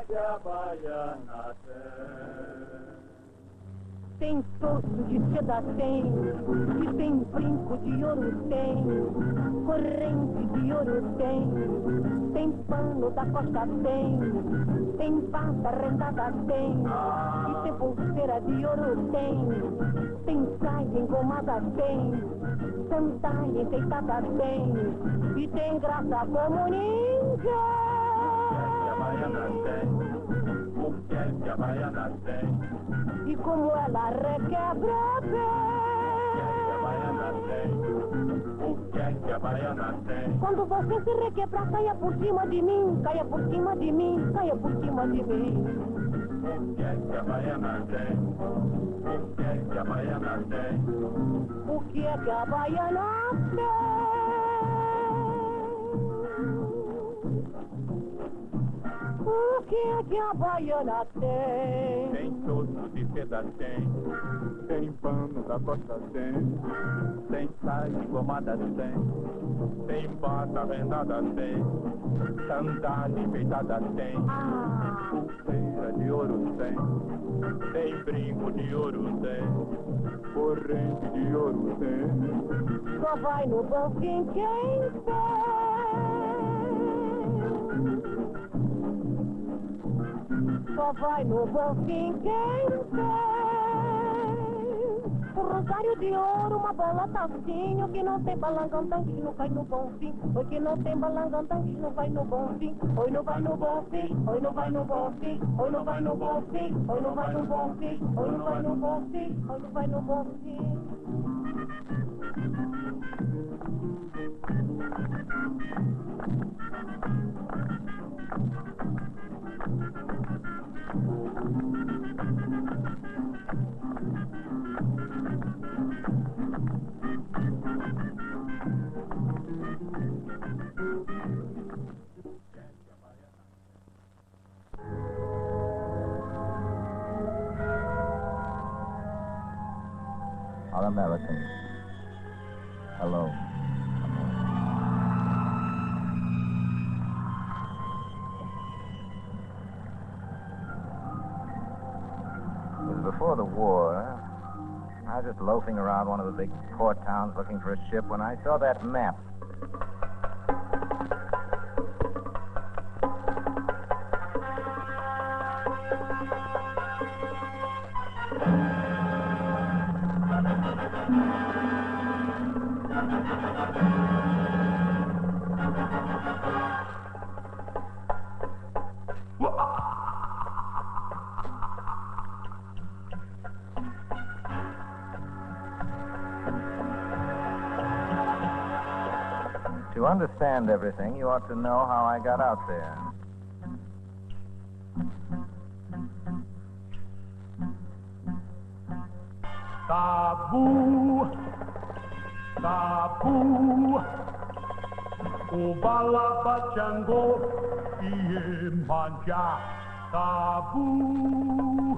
que a baiana tem? Tem torso de seda tem, e tem brinco de ouro tem, corrente de ouro tem pano da costa tem pata rendada tem, e tem pulseira de ouro tem saia engomada tem, sandália enfeitada tem, e tem graça como ninguém. A baiana tem, o que a baiana tem? E como ela requebra bem. A baiana tem, o que a baiana tem? Quando você se requebrar, caia por cima de mim, caia por cima de mim, caia por cima de mim. O que a baiana tem? O que a baiana tem? O que é que a baiana tem? O que é que a baiana tem? Tem torso de seda tem pano da costa tem saia engomada tem bata vendada tem, sandália enfeitada tem, pulseira de ouro tem brinco de ouro tem, corrente de ouro tem. Só vai no banquinho quem tem. Só vai no banquinho quem tem. Um rosário de ouro, uma bola tacinho, que não tem balangandante, não vai no bom fim. Oi, que não tem balangandante, não vai no bom fim. Oi, não vai no bom fim, oi, não vai no bom fim. Oi, não vai no bom fim, oi, não vai no bom fim. Oi, não vai no bom fim, oi, não vai no bom fim. Our Americans, hello. It was before the war. I was just loafing around one of the big port towns looking for a ship when I saw that map. To understand everything, you ought to know how I got out there. Tabu, tabu, o balabachango e manja. Tabu.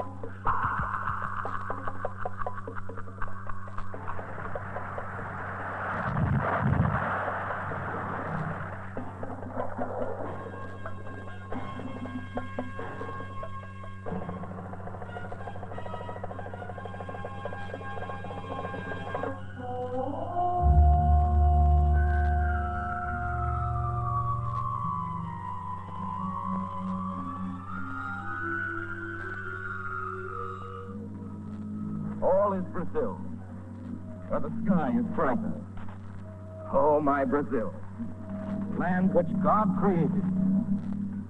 All is Brazil, where the sky is brighter. Oh, my Brazil, land which God created.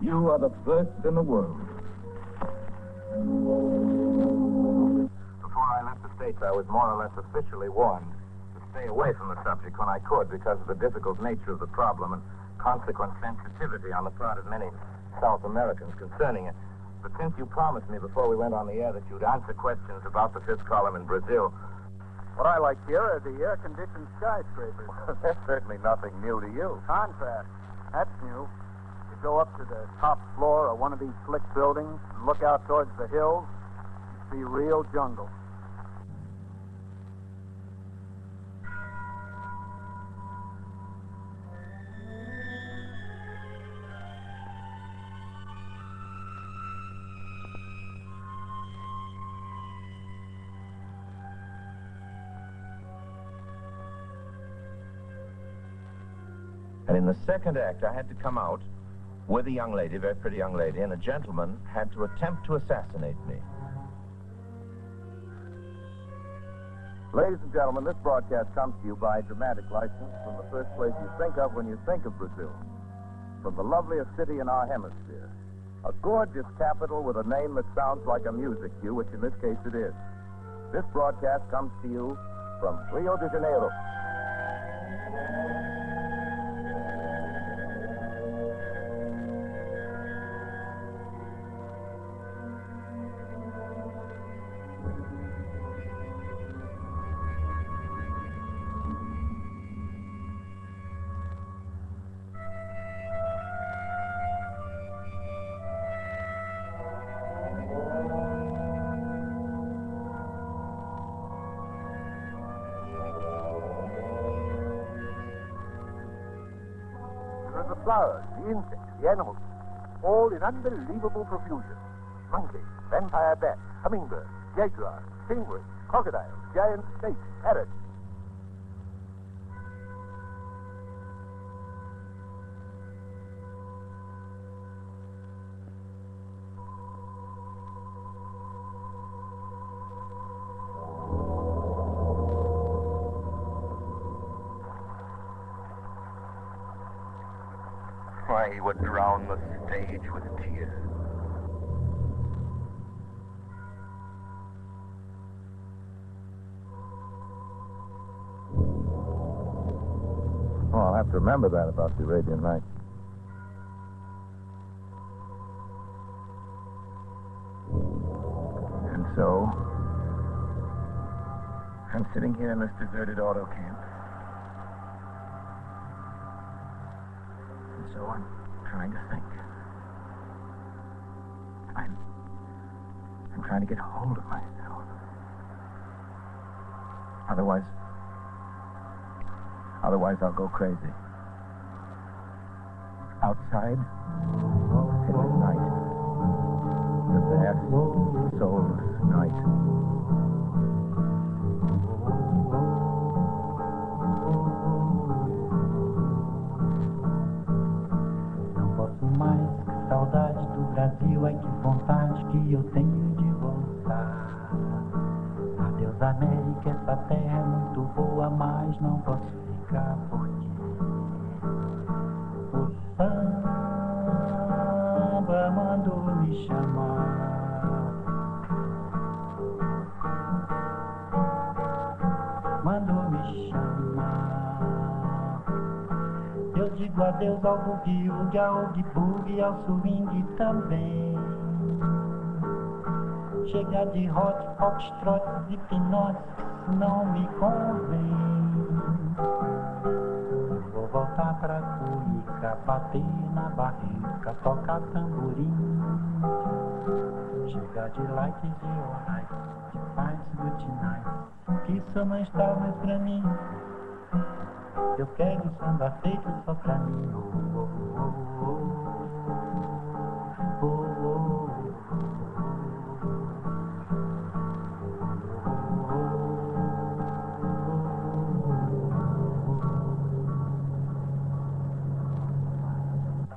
You are the first in the world. Before I left the States, I was more or less officially warned to stay away from the subject when I could because of the difficult nature of the problem and consequent sensitivity on the part of many South Americans concerning it. But since you promised me before we went on the air that you'd answer questions about the fifth column in Brazil... What I like here are the air-conditioned skyscrapers. That's certainly nothing new to you. Contrast. That's new. You go up to the top floor of one of these slick buildings and look out towards the hills, you see real jungle. And in the second act, I had to come out with a young lady, a very pretty young lady, and a gentleman had to attempt to assassinate me. Ladies and gentlemen, this broadcast comes to you by dramatic license from the first place you think of when you think of Brazil. From the loveliest city in our hemisphere. A gorgeous capital with a name that sounds like a music cue, which in this case it is. This broadcast comes to you from Rio de Janeiro. The flowers, the insects, the animals, all in unbelievable profusion. Monkeys, vampire bats, hummingbirds, jaguars, stingrays, crocodiles, giant snakes, parrots. Why, he would drown the stage with tears. Oh, I'll have to remember that about the Arabian Nights. And so, I'm sitting here in this deserted auto camp. And so I'm trying to think. I'm trying to get hold of myself. Otherwise I'll go crazy. Outside, it is night. The vast, soulless night. Não posso mais, que saudade do Brasil, ai que vontade que eu tenho de voltar. Adeus América, essa terra é muito boa, mas não posso ficar porque o samba mandou me chamar. Mandou me chamar. Eu digo adeus ao boogie-woogie, ao oogie-boogie, ao swing também. Chega de hot, foxtrot e pinote, não me convém. Vou voltar pra Cuica, bater na barrica, tocar tamborim. Chega de lights e alright, de paz, good night, que isso não está mais pra mim. Eu quero um samba feito só pra mim. Oh, oh, oh, oh, oh, oh.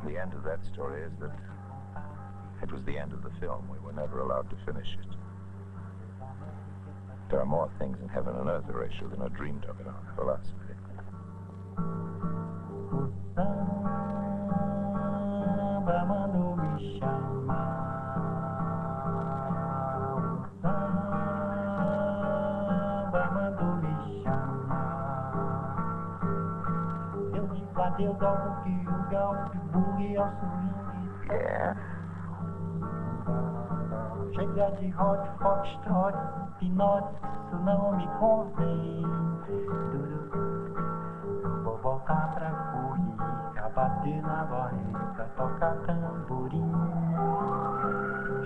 The end of that story is that it was the end of the film. We were never allowed to finish it. There are more things in heaven and earth, Horatio, than are dreamed of in our philosophy. Samba mandou me chamar. Samba mandou me chamar. Eu digo adeus ao boogie-woogie, ao oogie-boogie, ao swing. Yeah. Chega de hot, foxtrot, pinote, isso não me convém. Vou voltar pra Cuica, bater na barrica, tocar tamborim.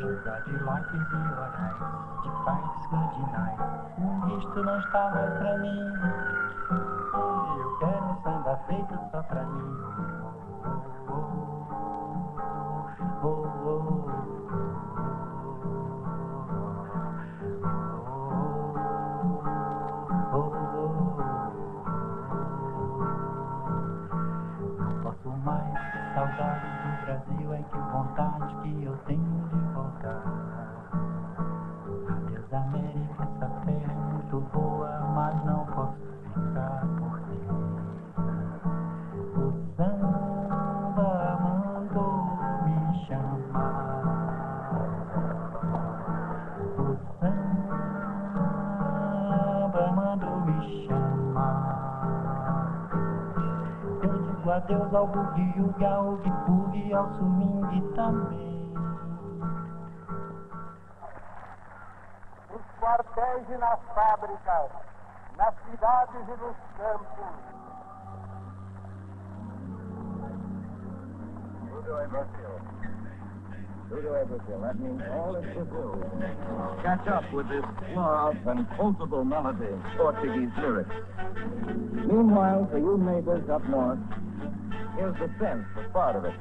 Chega de lights e horais, de paz, good night. Isto não está mais pra mim. Eu quero um samba feito só pra mim. Oh, oh, oh, oh, oh. do Brasil, ai que vontade que eu tenho de voltar. Adeus América, essa terra é muito boa, mas não posso ficar por ti. O samba mandou me chamar. O samba mandou me chamar. Eu digo adeus ao bugue-ugue, ao ugue-bugue e ao swing também. Nos quartéis e nas fábricas, nas cidades e nos campos. Tudo Brazil. Tudo Brazil. That means all is Brazil. Catch up with this suave and quotable melody, Portuguese lyrics. Meanwhile, for you neighbors up north, here's the sense of part of it.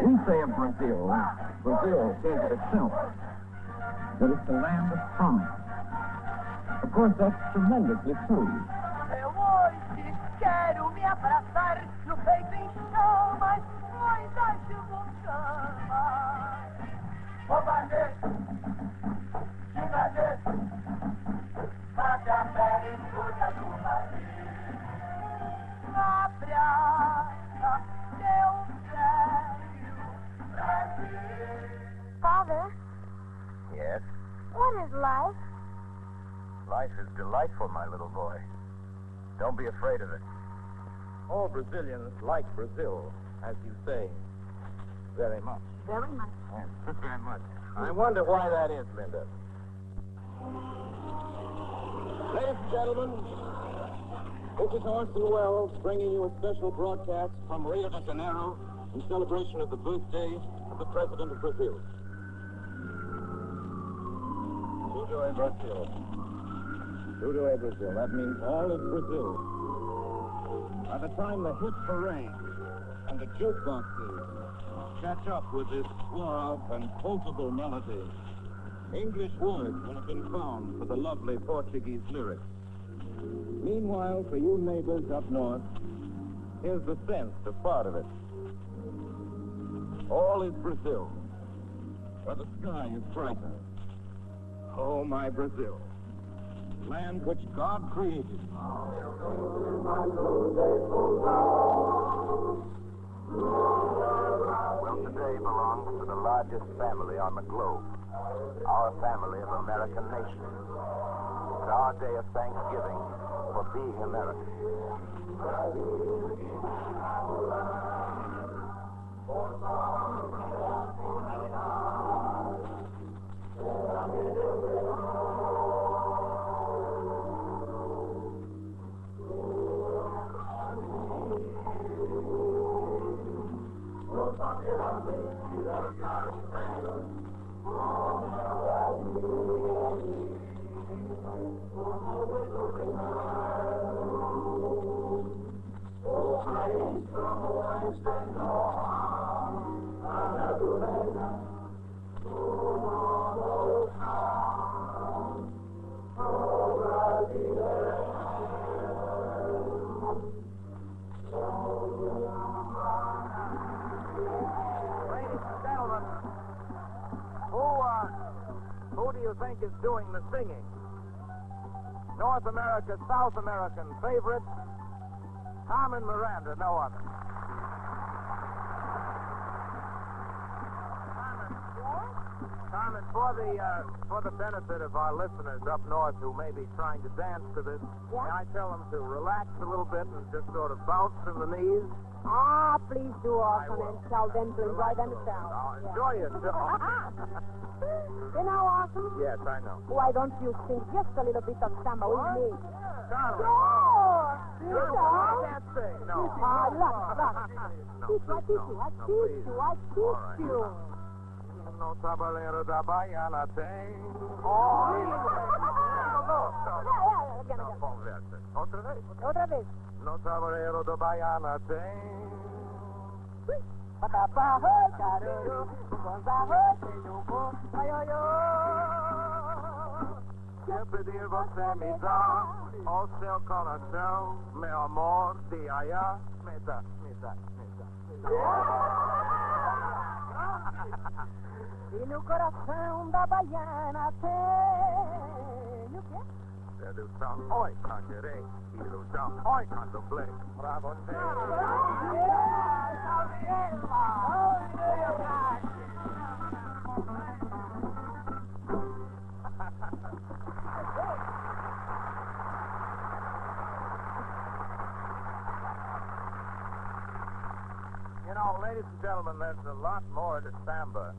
We say of Brazil, Brazil says it itself, that it's the land of promise. Of course, that's tremendously true. Eu hoje quero me abraçar no peito em chamas, coisas de vulcão. Na praça, teu velho Brasil. Father, Yes, what is life? life is delightful, my little boy. Don't be afraid of it. All Brazilians like Brazil, as you say, very much. Very much. Yes, very much. I wonder why that is, Linda. Ladies and gentlemen, this is Orson Welles bringing you a special broadcast from Rio de Janeiro in celebration of the birthday of the President of Brazil. Tudo Brazil. Tudo Brazil. That means all is Brazil. By the time the hit parade and the jukeboxes catch up with this suave and quotable melody, English words will have been found for the lovely Portuguese lyrics. Meanwhile, for you neighbors up north, here's the sense of part of it. All is Brazil, where the sky is brighter. Oh, my Brazil, land which God created. Well, today belongs to the largest family on the globe, our family of American nations. It's our day of thanksgiving for being American. Who do you think is doing the singing? North America's South American favorite, Carmen Miranda, no other. Carmen, for the benefit of our listeners up north who may be trying to dance to this, may I tell them to relax a little bit and just sort of bounce in the knees? Ah, please do, Orson, will. and tell them to enjoy themselves. I'll enjoy yourself. You know, Orson, Yes, I know. why don't you sing just a little bit of samba with me? Carmen. Sure! You I know? can't sing. No. Ah, look. No, Teach you, I please, teach no. you, I No, teach please. you, I All teach right. you. No tabalero da baiana tem. Again. Conversa. Outra vez. Otra vez. No tabalero da baiana tem. Patapá, caruru, bonza, tenho bom, ai, ai, ai. Se pedir você me dá o seu coração, meu amor, de aiá, me dá. E no coração da baiana tem o quê? Sedução, oi, cantarei. Ilusão, oi, contemplei. Pra você. You know, ladies and gentlemen, there's a lot more to samba.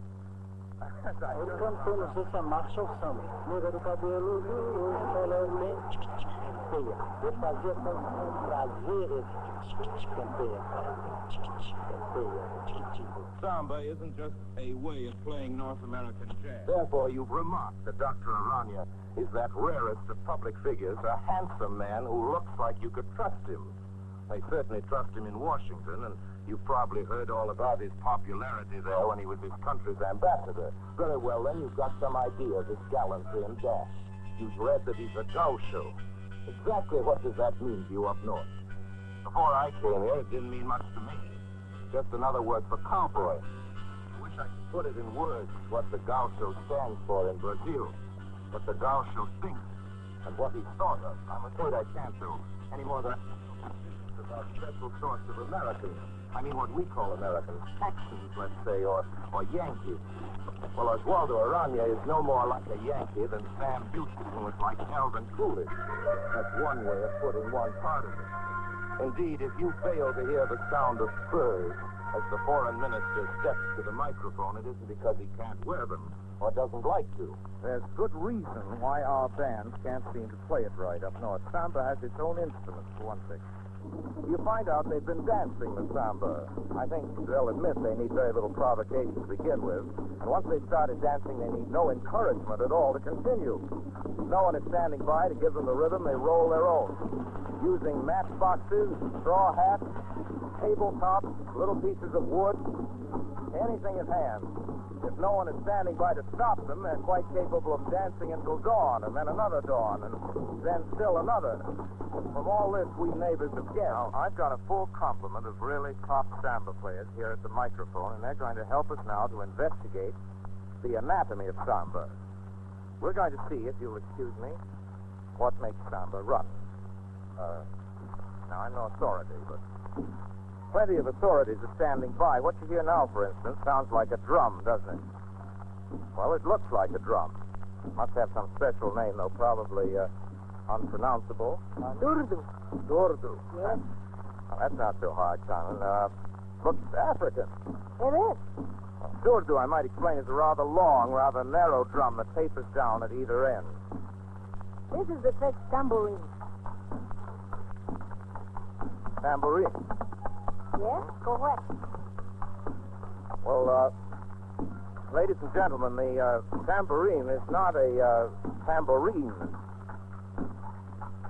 Ele cantou, não sei se é marcha ou samba. Nega do cabelo, solamente campeia. Eu fazia com prazer esse campeia. Samba isn't just a way of playing North American jazz. Therefore, you've remarked that Dr. Aranya is that rarest of public figures, a handsome man who looks like you could trust him. They certainly trust him in Washington, and you've probably heard all about his popularity there when he was his country's ambassador. Very well, then you've got some idea of his gallantry and dash. You've read that he's a go show. Exactly what does that mean to you up north? Before I came here, it didn't mean much to me. Just another word for cowboy. I wish I could put it in words, what the gaucho stands for in Brazil, what the gaucho thinks, and what he thought of. I'm afraid I can't do any more than about special sorts of Americans. I mean what we call Americans, Texans, let's say, or Yankees. Well, Oswaldo Aranya is no more like a Yankee than Sam Houston was like Calvin Coolidge. That's one way of putting one part of it. Indeed, if you fail to hear the sound of spurs as the foreign minister steps to the microphone, it isn't because he can't wear them or doesn't like to. There's good reason why our bands can't seem to play it right up north. Samba has its own instruments, for one thing. You find out they've been dancing the samba. I think they'll admit they need very little provocation to begin with. And once they've started dancing, they need no encouragement at all to continue. No one is standing by to give them the rhythm. They roll their own. Using matchboxes, straw hats, tabletops, little pieces of wood, anything at hand. If no one is standing by to stop them, they're quite capable of dancing until dawn, and then another dawn, and then still another. From all this, we neighbors have guessed. Now, I've got a full complement of really top samba players here at the microphone, and they're going to help us now to investigate the anatomy of samba. We're going to see, if you'll excuse me, what makes samba run. Now, I'm no authority, but plenty of authorities are standing by. What you hear now, for instance, sounds like a drum, doesn't it? Well, it looks like a drum. Must have some special name, though, probably unpronounceable. Durdu. Durdu. Yes, Well, that's not so hard, Simon. Looks African. it is. Durdu, I might explain, is a rather long, rather narrow drum that tapers down at either end. This is the first tambourine. Tambourine. Yes, correct. Well, ladies and gentlemen, the tambourine is not a tambourine.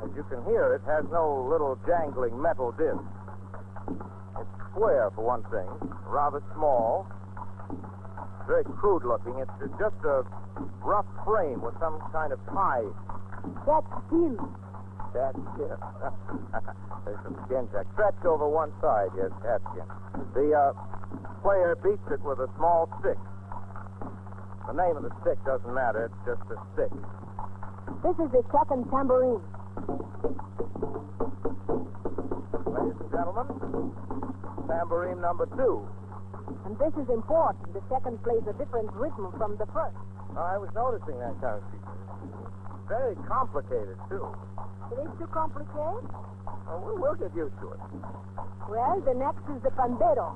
As you can hear, it has no little jangling metal disc. It's square, for one thing, rather small, very crude looking. It's just a rough frame with some kind of tie. That's steel. That's it. There's some skin check. Stretch over one side, yes, cat skin. The player beats it with a small stick. The name of the stick doesn't matter, it's just a stick. This is the second tambourine. Ladies and gentlemen, tambourine number 2. And this is important. The second plays a different rhythm from the first. I was noticing that kind of feature. Very complicated, too. It is too complicated? Oh, we'll get used to it. Well, the next is the pandero.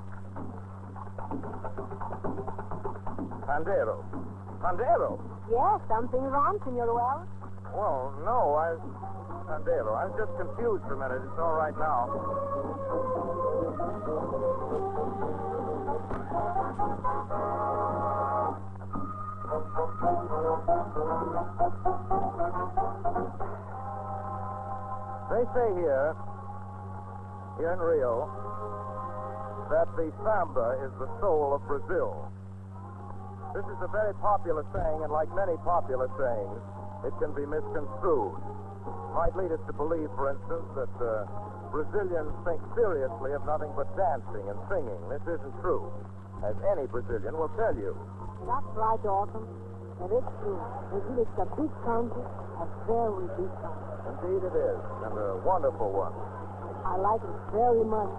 Pandero. Pandero? Yes, something wrong, Senor Wells? Well, no, Pandero. I was just confused for a minute. It's all right now. They say here in Rio, that the samba is the soul of Brazil. This is a very popular saying, and like many popular sayings, it can be misconstrued. Might lead us to believe, for instance, that Brazilians think seriously of nothing but dancing and singing. This isn't true, as any Brazilian will tell you. That's right, Orson. It is true. Brazil is a big country, a very big country. Indeed it is, and a wonderful one. I like it very much,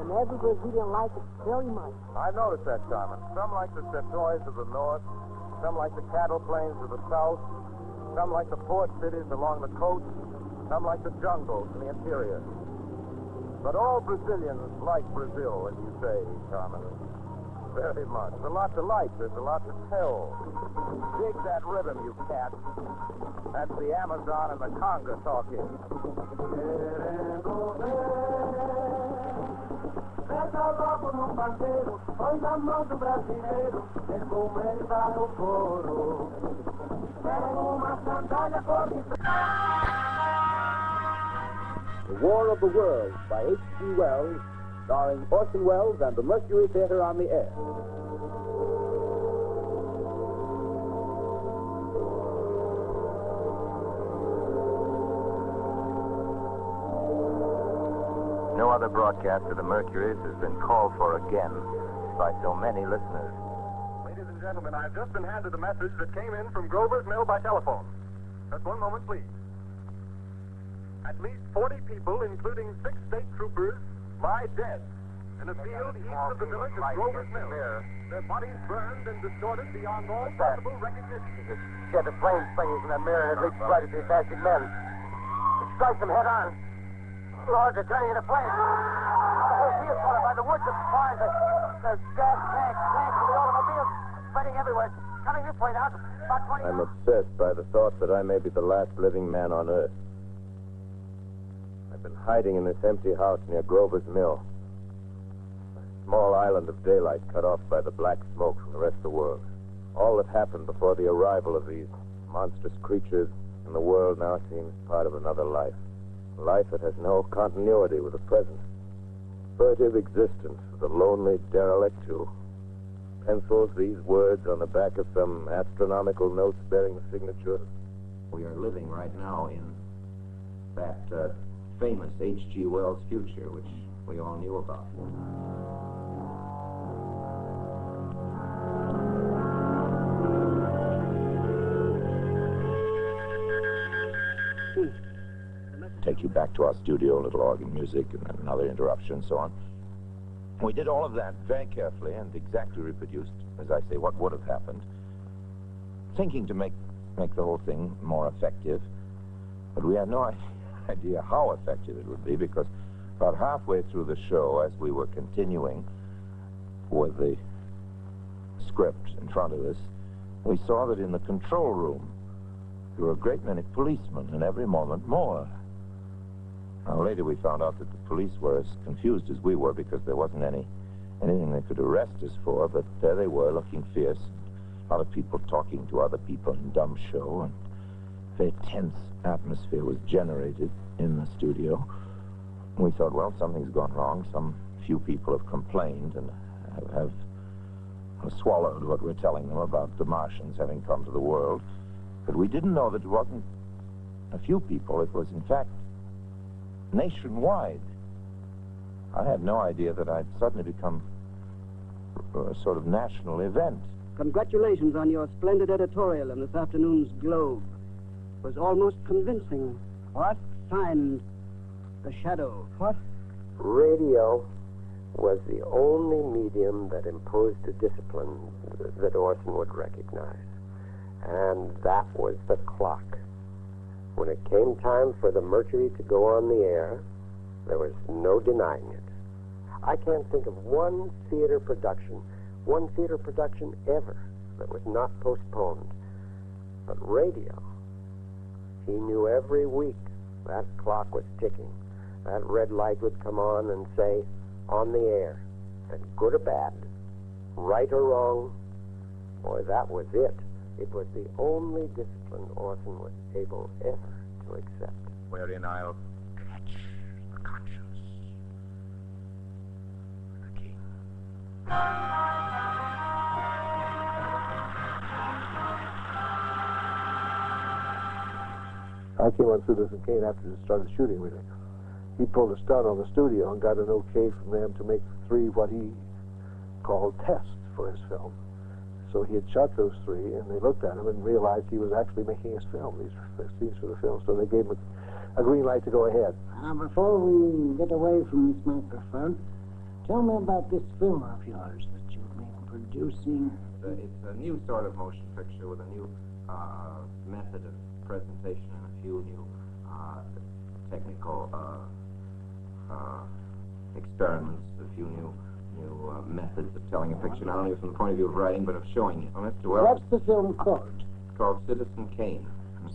and every Brazilian likes it very much. I noticed that, Carmen. Some like the setores of the north, some like the cattle plains of the south, some like the port cities along the coast, some like the jungles in the interior. But all Brazilians like Brazil, as you say, Carmen. Very much. There's a lot to like. There's a lot to tell. Dig that rhythm, you cat. That's the Amazon and the conga talking. The War of the Worlds by H.G. Wells, starring Orson Welles and the Mercury Theater on the air. No other broadcast of the Mercury's has been called for again by so many listeners. Ladies and gentlemen, I've just been handed a message that came in from Grover's Mill by telephone. Just one moment, please. At least 40 people, including 6 state troopers, lie dead in a field east of the village of Grover's Mill. Their bodies burned and distorted beyond all possible recognition. Get the flame springers in that mirror and it leaps right at these bastard men. It strikes them head on. Lord, they're turning into flames. The whole field's caught by the woods and barns. There's gas tanks, the automobiles spreading everywhere. Coming this way now. About 20 I'm obsessed by the thought that I may be the last living man on Earth. I've been hiding in this empty house near Grover's Mill. A small island of daylight cut off by the black smoke from the rest of the world. All that happened before the arrival of these monstrous creatures in the world now seems part of another life. A life that has no continuity with the present. Furtive existence of the lonely derelict who pencils these words on the back of some astronomical notes bearing the signature. We are living right now in that famous H.G. Wells future, which we all knew about. Take you back to our studio, a little organ music, and then another interruption, and so on. We did all of that very carefully and exactly reproduced, as I say, what would have happened, thinking to make the whole thing more effective. But we had no idea how effective it would be, because about halfway through the show, as we were continuing with the script in front of us, we saw that in the control room there were a great many policemen, and every moment more. Now, later we found out that the police were as confused as we were, because there wasn't anything they could arrest us for, but there they were, looking fierce. A lot of people talking to other people in dumb show, and a very tense atmosphere was generated in the studio. We thought, well, something's gone wrong. Some few people have complained and have swallowed what we're telling them about the Martians having come to the world. But we didn't know that it wasn't a few people. It was, in fact, nationwide. I had no idea that I'd suddenly become a sort of national event. Congratulations on your splendid editorial in this afternoon's Globe. It was almost convincing. What? Signed, The Shadow. What? Radio was the only medium that imposed a discipline that Orson would recognize. And that was the clock. When it came time for the Mercury to go on the air, there was no denying it. I can't think of one theater production ever that was not postponed. But radio, he knew every week that clock was ticking. That red light would come on and say, on the air. And good or bad, right or wrong, boy, that was it. It was the only discipline Orson was able ever to accept. Wherein I'll catch the conscience of the king. I came on Citizen Kane after they started shooting with him. He pulled a stunt on the studio and got an okay from them to make 3 what he called tests for his film. So he had shot those 3, and they looked at him and realized he was actually making his film. These were scenes for the film, so they gave him a green light to go ahead. Before we get away from this microphone, tell me about this film of yours that you've been producing. It's a new sort of motion picture with a new method of presentation and a few new technical experiments, a few new methods of telling a picture, not only from the point of view of writing, but of showing it. Well, Mr. Wells, What's the film called? it's called Citizen Kane.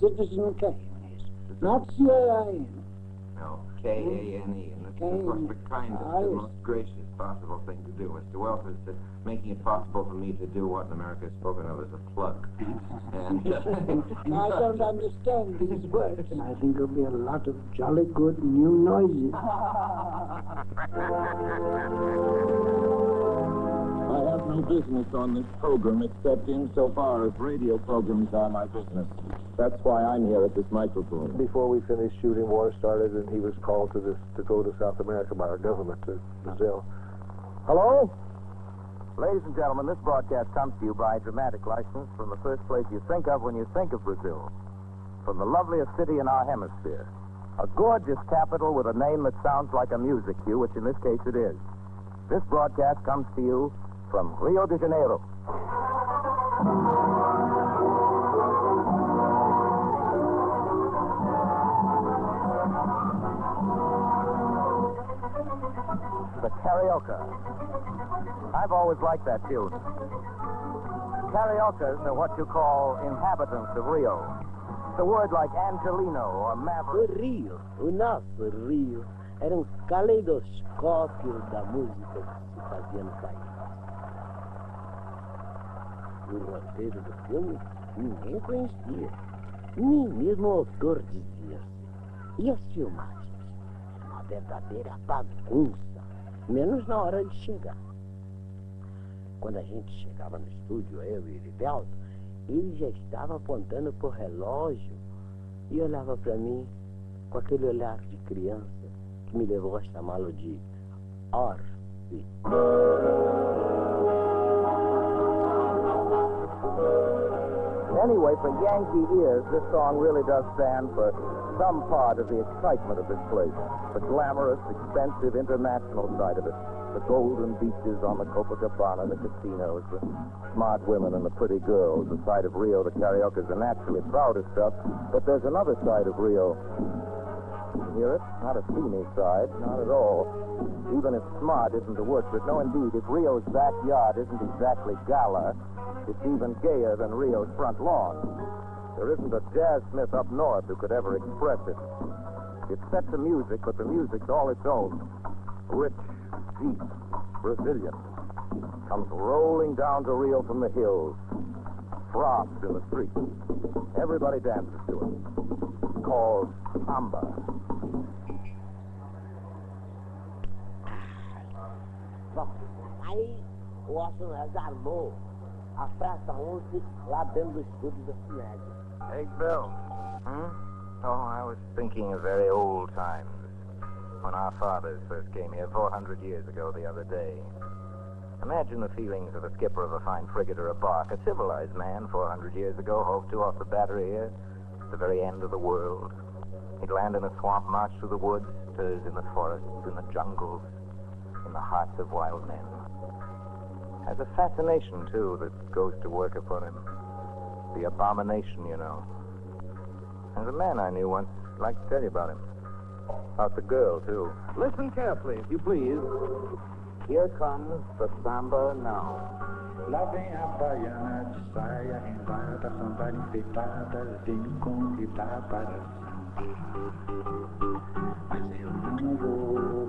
Citizen Kane, yes. Not C-A-I-N. No, K-A-N-E, and it's the kindest and most gracious possible thing to do. Mr. Wells is making it possible for me to do what in America is spoken of as a plug. And I don't understand these words. I think there'll be a lot of jolly good new noises. I have no business on this program except insofar as radio programs are my business. That's why I'm here at this microphone. Before we finished shooting, war started, and he was called to go to South America by our government, to Brazil. Hello? Ladies and gentlemen, this broadcast comes to you by dramatic license from the first place you think of when you think of Brazil. From the loveliest city in our hemisphere. A gorgeous capital with a name that sounds like a music cue, which in this case it is. This broadcast comes to you from Rio de Janeiro. The Carioca. I've always liked that tune. Cariocas are what you call inhabitants of Rio. It's a word like Angelino or Maverick. O Rio, o nosso Rio, era um caleidoscópio da música que se fazia no país. O roteiro do filme ninguém conhecia. Nem mesmo o autor dizia-se. E as filmagens? Uma verdadeira bagunça, menos na hora de chegar. Quando a gente chegava no estúdio, eu e Rivelto, ele já estava apontando pro relógio e olhava para mim com aquele olhar de criança que me levou a chamá-lo de Orsi. Anyway, for Yankee ears, this song really does stand for some part of the excitement of this place. The glamorous, expensive, international side of it. The golden beaches on the Copacabana, the casinos, the smart women and the pretty girls. The side of Rio the Cariocas are naturally proudest of. But there's another side of Rio. You hear it? Not a steamy side, not at all. Even if smart isn't the word for it. No, indeed, if Rio's backyard isn't exactly gala, it's even gayer than Rio's front lawn. There isn't a jazzsmith up north who could ever express it. It sets the music, but the music's all its own. Rich, deep, Brazilian. Comes rolling down to Rio from the hills. Throbs in the streets. Everybody dances to it. Called samba. Bom, aí o Orson Welles armou a Praça 11 lá dentro do estúdio da cidade. Hey, Bill. Oh, I was thinking of very old times. When our fathers first came here 400 years ago the other day. Imagine the feelings of a skipper of a fine frigate or a bark. A civilized man 400 years ago hove to off the battery here at the very end of the world. He'd land in a swamp, march through the woods, stirs in the forests, in the jungles, in the hearts of wild men. Has a fascination, too, that goes to work upon him. The abomination, you know. There's a man I knew once. I'd like to tell you about him. About the girl, too. Listen carefully, if you please. Here comes the samba now. Lá vem a baiana de saia rendada, sandália enfeitada, vem me convidar para samba. Mas eu não vou.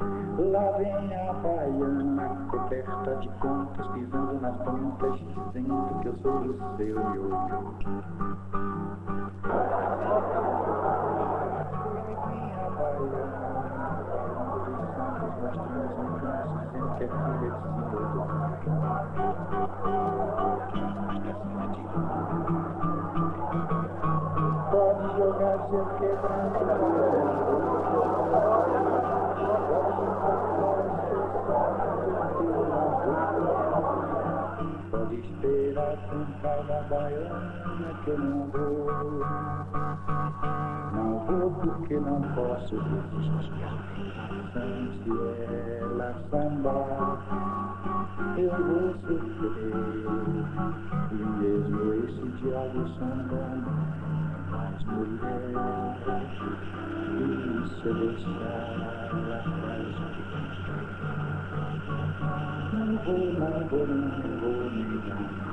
Lá vem a baiana, coberta de contas, outros pisando nas pontas, dizendo que eu sou do seu ioiô. Dizendo que é filha de senhor do pode jogar seu quebrado. Pode esperar cantar da baiana que eu não vou. Não vou porque não posso resistir. Se ela sambar, eu vou sofrer. E mesmo esse diabo sambando, mas mulher, isso é deixar ela faz. Não vou negar.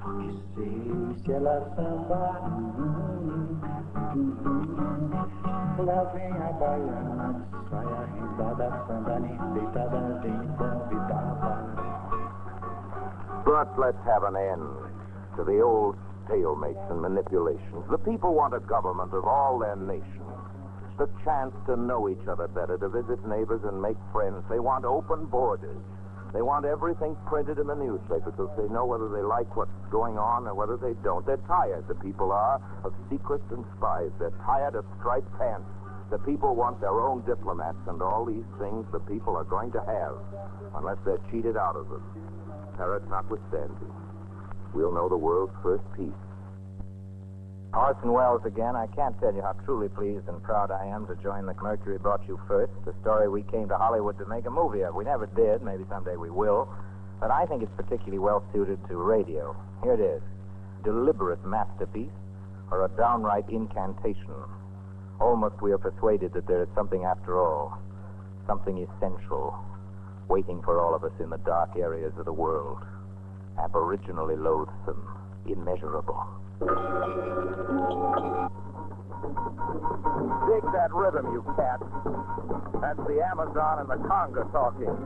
E sei se ela sambar, lá vem a baiana, saia rendada, sandalinha deitada, vem convidada. But let's have an end to the old stalemates and manipulations. The people want a government of all their nations, the chance to know each other better, to visit neighbors and make friends. They want open borders. They want everything printed in the newspaper so they know whether they like what's going on or whether they don't. They're tired, the people are, of secrets and spies. They're tired of striped pants. The people want their own diplomats, and all these things the people are going to have, unless they're cheated out of them. Parrot notwithstanding, we'll know the world's first peace. Orson Welles again. I can't tell you how truly pleased and proud I am to join the Mercury Brought You First, the story we came to Hollywood to make a movie of. We never did. Maybe someday we will. But I think it's particularly well suited to radio. Here it is. Deliberate masterpiece or a downright incantation. Almost we are persuaded that there is something after all, something essential, waiting for all of us in the dark areas of the world. Aboriginally loathsome, immeasurable. Dig that rhythm, you cat. That's the Amazon and the conga talking.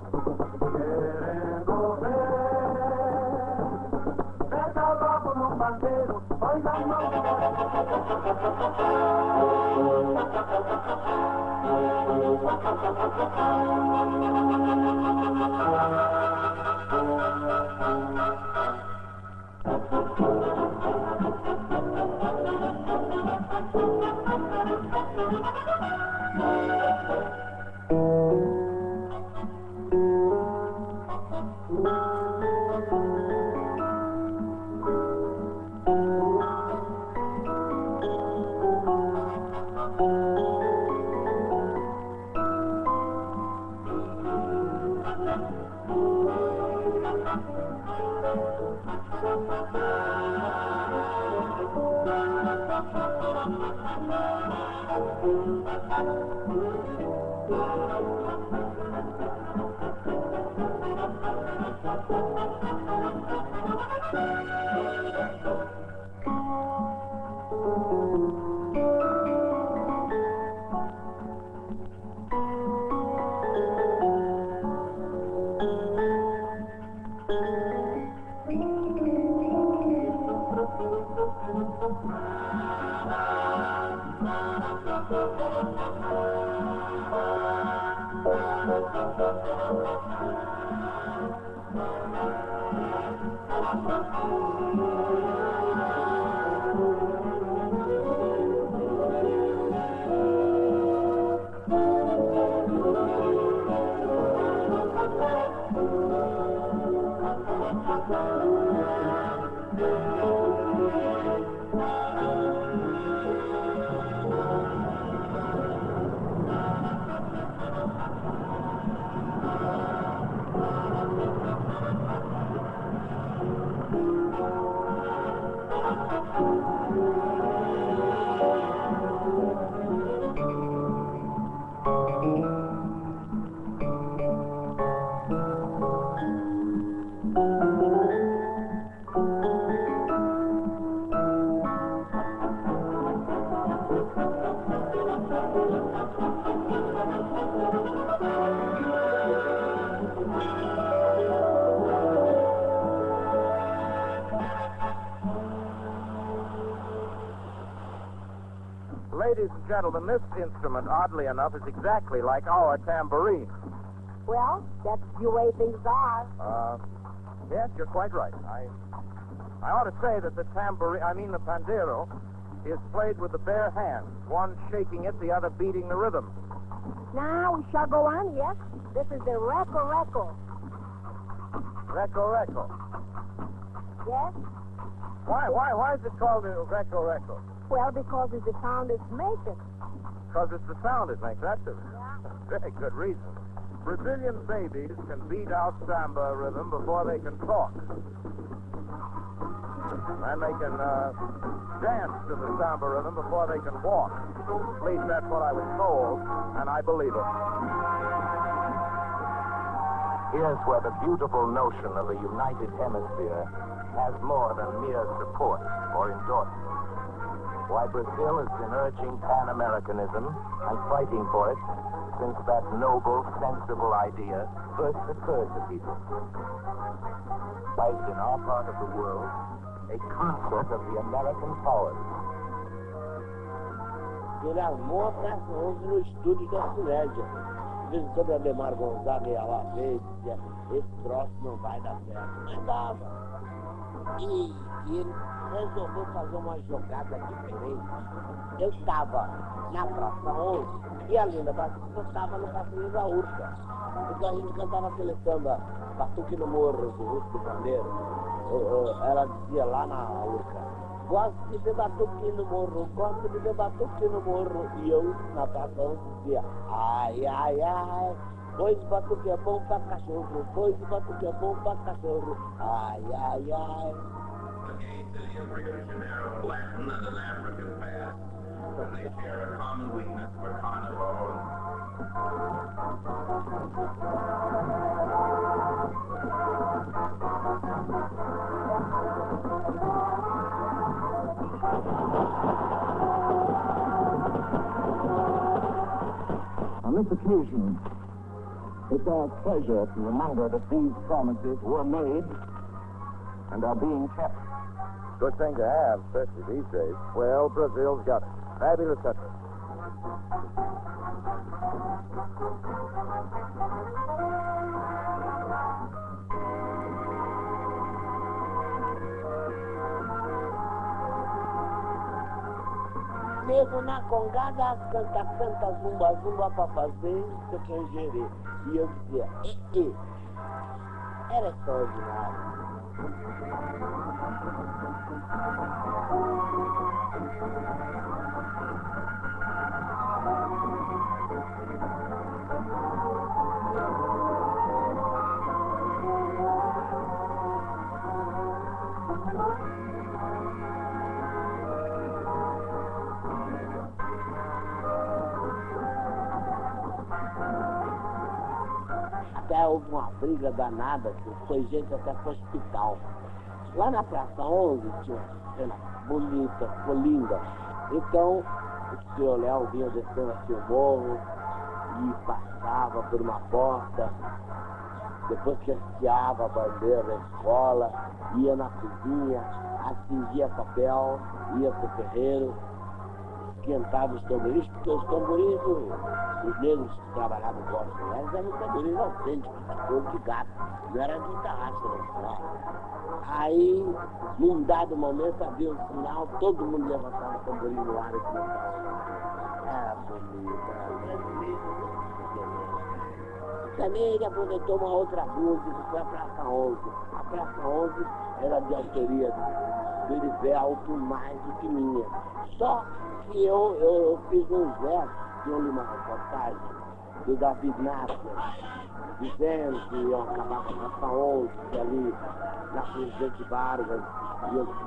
Ladies and gentlemen, this instrument, oddly enough, is exactly like our tambourine. Well, that's the way things are. Yes, you're quite right. I ought to say that the pandero, is played with the bare hands, one shaking it, the other beating the rhythm. Now we shall go on, yes? This is the reco-reco. Reco-reco. Yes? Why is it called the reco-reco? Well, because it's the sound it makes it. Because it's the sound it makes, that's it. Yeah. Very good reason. Brazilian babies can beat out samba rhythm before they can talk. And they can dance to the samba rhythm before they can walk. At least that's what I was told, and I believe it. Here's where the beautiful notion of a united hemisphere has more than mere support or endorsement. Why Brazil has been urging Pan-Americanism and fighting for it since that noble, sensible idea first occurred to people. Right in our part of the world, a concert of the American powers. Ele armou a Praça 11 no estúdio da Cinédia. Visitando a Demar Gonzaga ia lá ver e dizia, esse troço não vai dar certo. Mas dava. E ele resolveu fazer uma jogada diferente. Eu estava na Praça 11 e a Linda Batista estava no Passeio da Urca. Então a gente cantava aquele samba, Batuque no Morro, do Russo do Pandeiro. Ela dizia lá na Urca, gosto de ver batuque no morro, gosto de ver batuque no morro. E eu, na Praça 11, dizia, ai, ai, ai, pois batuque é bom pra cachorro, pois batuque é bom pra cachorro, ai, ai, ai. On this occasion, it's our pleasure to remember that these promises were made and are being kept. Good thing to have, especially these days. Well, Brazil's got it. Fabulous effort. Nego na congada, canta, zumba pra fazer, seu que gerê. E eu dizia, era extraordinário. Até houve uma briga danada, que foi gente até pro hospital. Lá na Praça 11 tinha uma cena bonita, ficou linda. Então, o senhor Léo vinha descendo assim o morro e passava por uma porta, depois que hasteava a bandeira da escola, ia na cozinha, acendia papel, ia pro terreiro, esquentava os tamborins, porque os tamborins, os negros que trabalhavam com Orson Welles eram tamborins autênticos, de couro de gato, não era de tarraxa, não. Aí, num dado momento, havia um sinal, todo mundo levantava o tamborim no ar e começava. Era bonito, era bonito. Também ele aproveitou uma outra música, que foi a Praça 11. A Praça 11 era de autoria do Erivelto mais do que minha. Só que eu fiz uns versos, que eu li uma reportagem do David Nasser, dizendo que iam acabar com a Praça 11, que ali na Presidente Vargas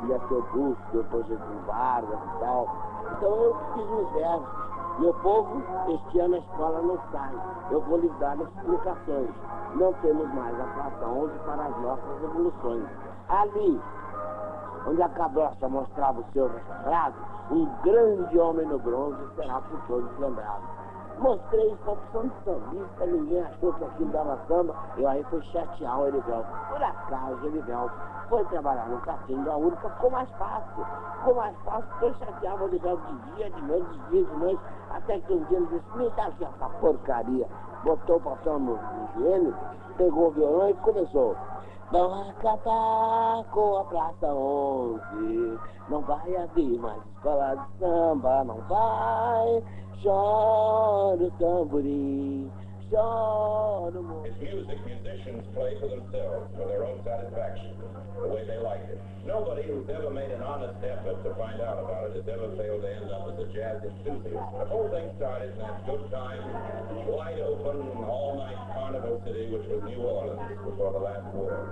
ia ter o busto do Presidente Vargas e tal. Então eu fiz uns versos. Meu povo, este ano a escola não sai. Eu vou lhe dar explicações. Não temos mais a Praça 11 para as nossas revoluções. Ali, onde a cabrocha mostrava o seu retrato, um grande homem no bronze será por todos lembrado. Mostrei isso pra opção de sambista, ninguém achou que aquilo dava samba. Eu aí fui chatear o Elivel. Por acaso, o Elivel foi trabalhar no Cassino da Única, ficou mais fácil. Ficou mais fácil porque eu chateava o Elivel de dia, de noite, de dia, de noite. Até que um dia ele disse, me dá aqui essa porcaria. Botou o papel no joelho, pegou o violão e começou. Vão acabar com a Praça 11, não vai haver mais escola de samba, não vai. Chora o tamborim, chora o mundo. It's music musicians play for themselves, for their own satisfaction, the way they like it. Nobody who's ever made an honest effort to find out about it has ever failed to end up as a jazz enthusiast. The whole thing started in that good time, wide open, all-night carnival city, which was New Orleans before the last war.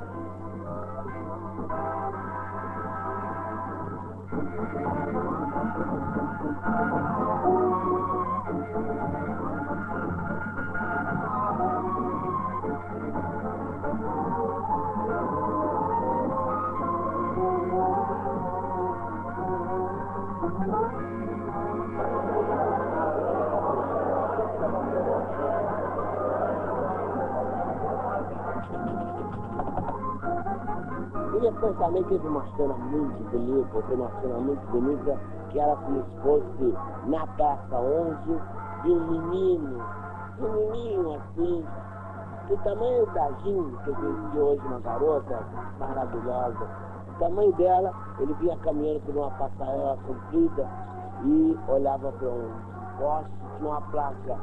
E depois também teve uma cena muito bonita, que era como se fosse na Praça 11 de um menino assim, do tamanho da Jean, que eu conheci hoje, uma garota maravilhosa. O tamanho dela, ele vinha caminhando por uma passarela comprida e olhava para um poste, tinha uma placa,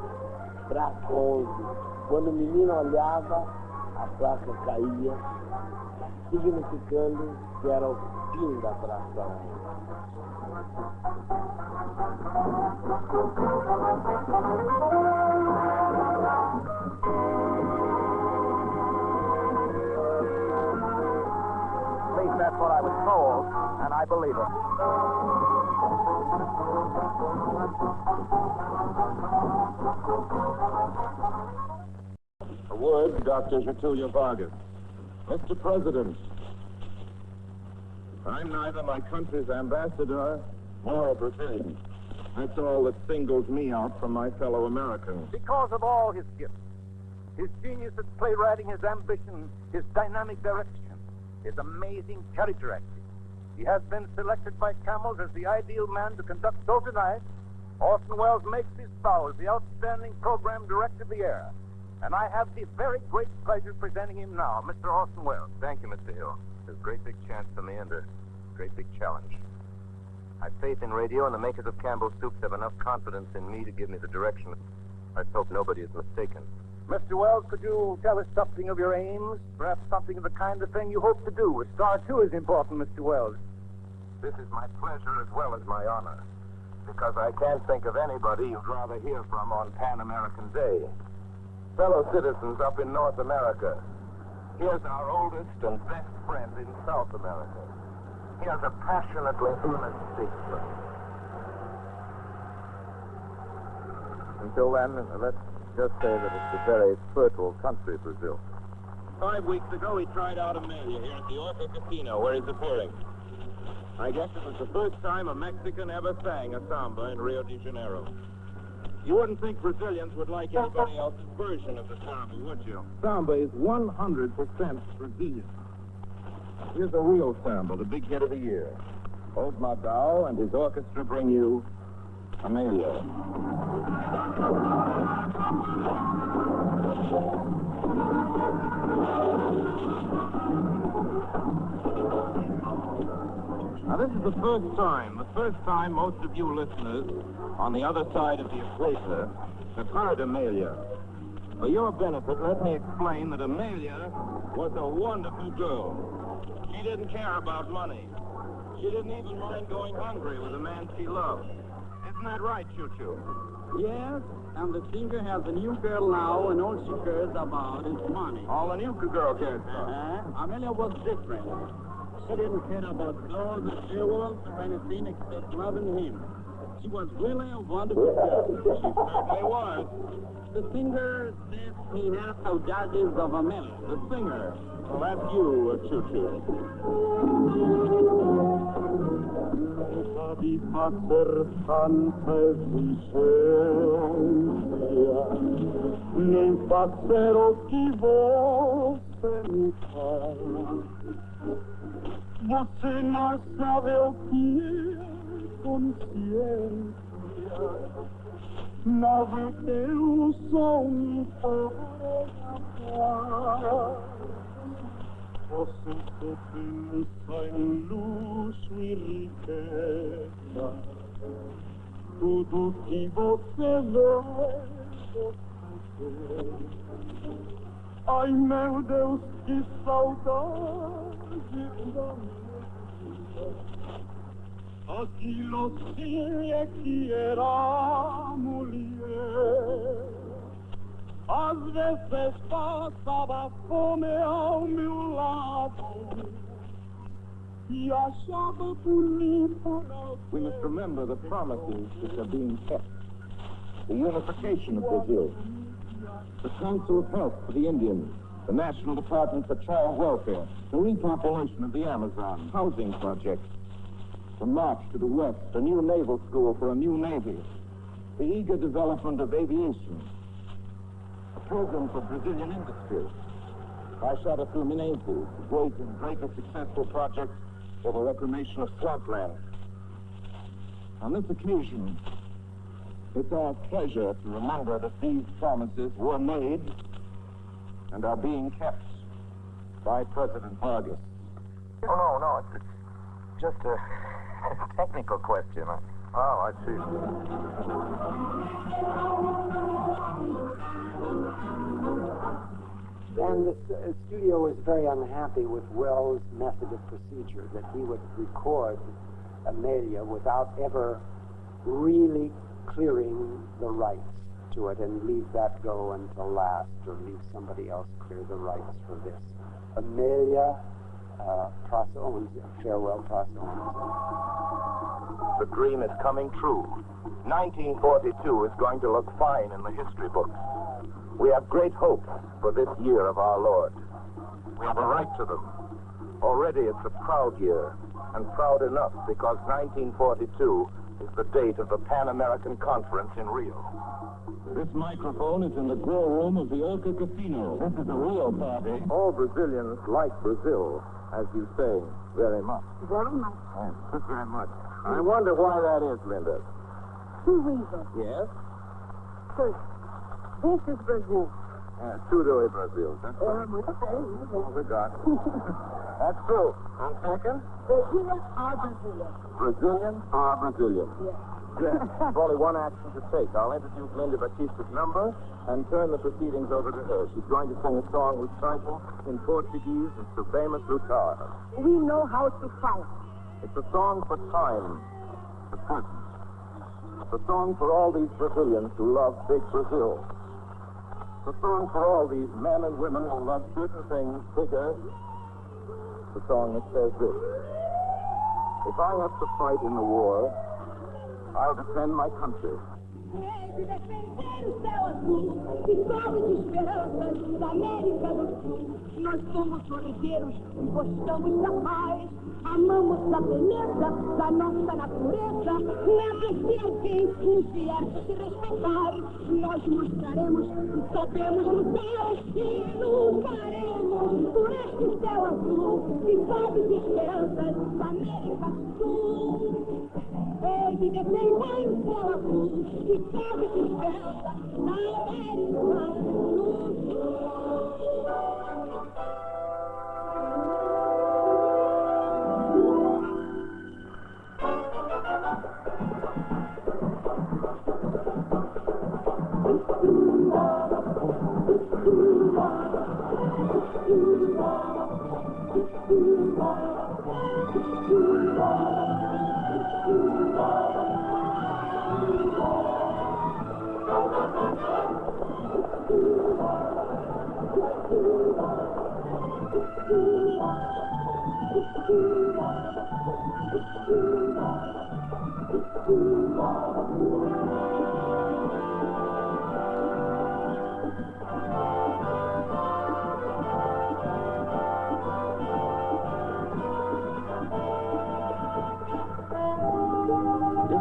Praça 11. Quando o menino olhava, a placa caía, significando que era o fim da Praça 11. At least that's what I was told, and I believe it. A word to Dr. Getulio Vargas. Mr. President, I'm neither my country's ambassador nor a Brazilian. That's all that singles me out from my fellow Americans. Because of all his gifts, his genius at playwriting, his ambition, his dynamic direction, his amazing character acting, he has been selected by Camels as the ideal man to conduct. So tonight, Orson Welles makes his bow as the outstanding program director of the era. And I have the very great pleasure of presenting him now, Mr. Orson Welles. Thank you, Mr. Hill. It's a great big chance for me and a great big challenge. I've faith in radio, and the makers of Campbell's Soups have enough confidence in me to give me the direction. I hope nobody is mistaken. Mr. Welles, could you tell us something of your aims? Perhaps something of the kind of thing you hope to do? A star, too, is important, Mr. Welles. This is my pleasure as well as my honor, because I can't think of anybody you'd rather hear from on Pan American Day. Fellow citizens up in North America, here's our oldest and best friend in South America. Here's a passionately earnest statesman. Until then, let's just say that it's a very fertile country, Brazil. 5 weeks ago, he tried out Amelia here at the Orca Casino, where he's appearing. I guess it was the first time a Mexican ever sang a samba in Rio de Janeiro. You wouldn't think Brazilians would like anybody else's version of the samba, would you? Samba is 100% Brazilian. Here's a real samba, the big hit of the year. Old Madao and his orchestra bring you Amelia. Now, this is the first time most of you listeners on the other side of the equator have heard Amelia. For your benefit, let me explain that Amelia was a wonderful girl. She didn't care about money. She didn't even mind going hungry with the man she loved. Isn't that right, Choo-Choo? Yes, and the singer has a new girl now, and all she cares about is money. All the new girl cares about. Amelia was different. She didn't care about clothes or jewels or anything except loving him. She was really a wonderful girl. She certainly was. The singer says he has no judges of a minute. The singer. Well, that's you, Choo-Choo. Di facer tanta efficiência, nem fazer o que você me fala. Você não sabe o que é consciência. Nada teu som me fotografar. Você só pensa em luxo e riqueza. Tudo que você vê, você quer. Ai, meu Deus, que saudade da minha vida. Aquilo sim é que era mulher. Às vezes passava fome ao meu lado e achava bonita. We must remember the promises which are being kept. The unification of Brazil, the Council of Health for the Indians, the National Department for Child Welfare, the repopulation of the Amazon, housing projects, the march to the west, a new naval school for a new navy, the eager development of aviation, a program for Brazilian industry, Baixada Fluminense, the great and greatest successful project for the reclamation of swampland. On this occasion, it's our pleasure to remember that these promises were made and are being kept by President Vargas. Oh, no, it's just a technical question. Oh, I see. And the studio was very unhappy with Wells' method of procedure, that he would record Amelia without ever really clearing the rights to it and leave that go until last, or leave somebody else clear the rights for this. Amelia, farewell, Praça 11. The dream is coming true. 1942 is going to look fine in the history books. We have great hopes for this year of our Lord. We have a right to them. Already it's a proud year, and proud enough because 1942 is the date of the Pan American Conference in Rio. This microphone is in the grill room of the Oka Casino. This is a real party. All Brazilians like Brazil, as you say, very much. Very much. Yes, very much. I wonder why that is, Linda. Two reasons. Yes? First, this is Brazil. Tudo é Brasil. That's right. Obrigado. That's true. And second? Brazilians are Brazilian. Brazilians are Brazilian. Yes. Yes. There's only one action to take. I'll introduce Linda Batista's number and turn the proceedings over to her. She's going to sing a song recital in Portuguese and Suprema Lutar. We know how to fight. It's a song for time, the present. It's a song for all these Brazilians who love big Brazil. It's a song for all these men and women who love certain things bigger. It's a song that says this: if I have to fight in the war, I'll defend my country. De defender o céu azul e sobe de esperanças da América do Sul. Nós somos guerreiros e gostamos da paz. Amamos a beleza da nossa natureza. Nada se alguém nos vier se respeitar. Nós mostraremos que sabemos lutar e lutaremos por este céu azul e sobe de esperanças da América do Sul. Ele defende o céu azul e sobe de esperança da América do Sul. This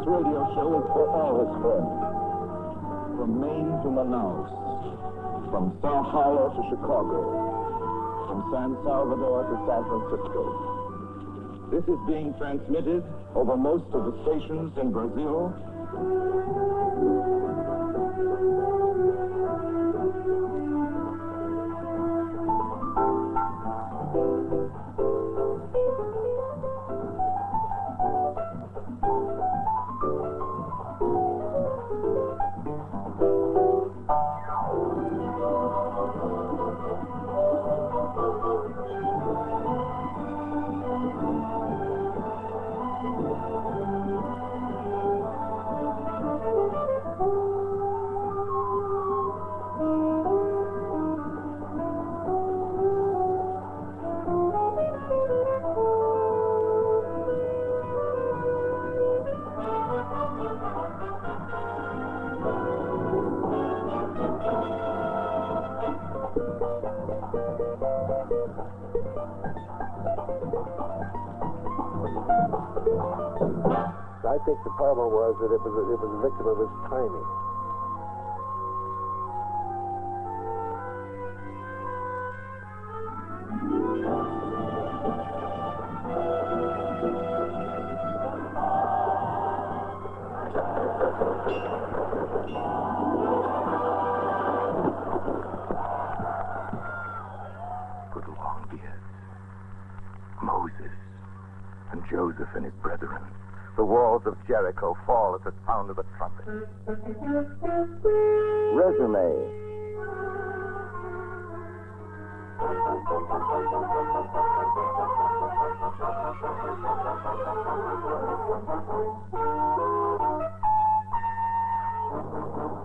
radio show is for all his friends, from Maine to Manaus, from Sao Paulo to Chicago, from San Salvador to San Francisco. This is being transmitted over most of the stations in Brazil, I think the problem was that it was a victim of his timing. Good long beards. Moses and Joseph and his brethren. The walls of Jericho fall at the sound of the trumpet. Resume.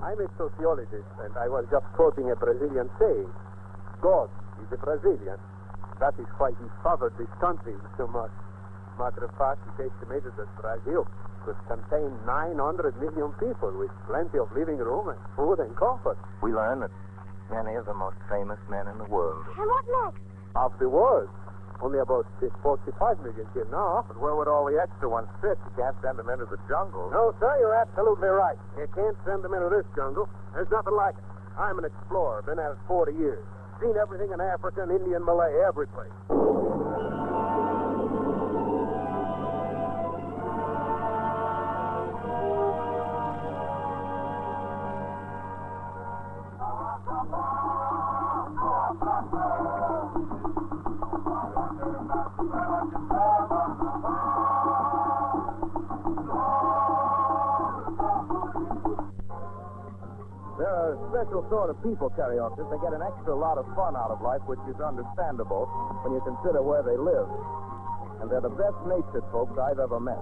I'm a sociologist, and I was just quoting a Brazilian saying. God is a Brazilian. That is why he favored this country so much. Matter of fact, it's estimated that Brazil could contain 900 million people with plenty of living room and food and comfort. We learn that many of the most famous men in the world. And what next? Of the world, only about 45 million here now. But where would all the extra ones fit? You can't send them into the jungle. No, sir, you're absolutely right. You can't send them into this jungle. There's nothing like it. I'm an explorer, been at it 40 years. Seen everything in Africa and India and Malay, every place. There are special sort of people, karaoke. They get an extra lot of fun out of life, which is understandable when you consider where they live. And they're the best-natured folks I've ever met.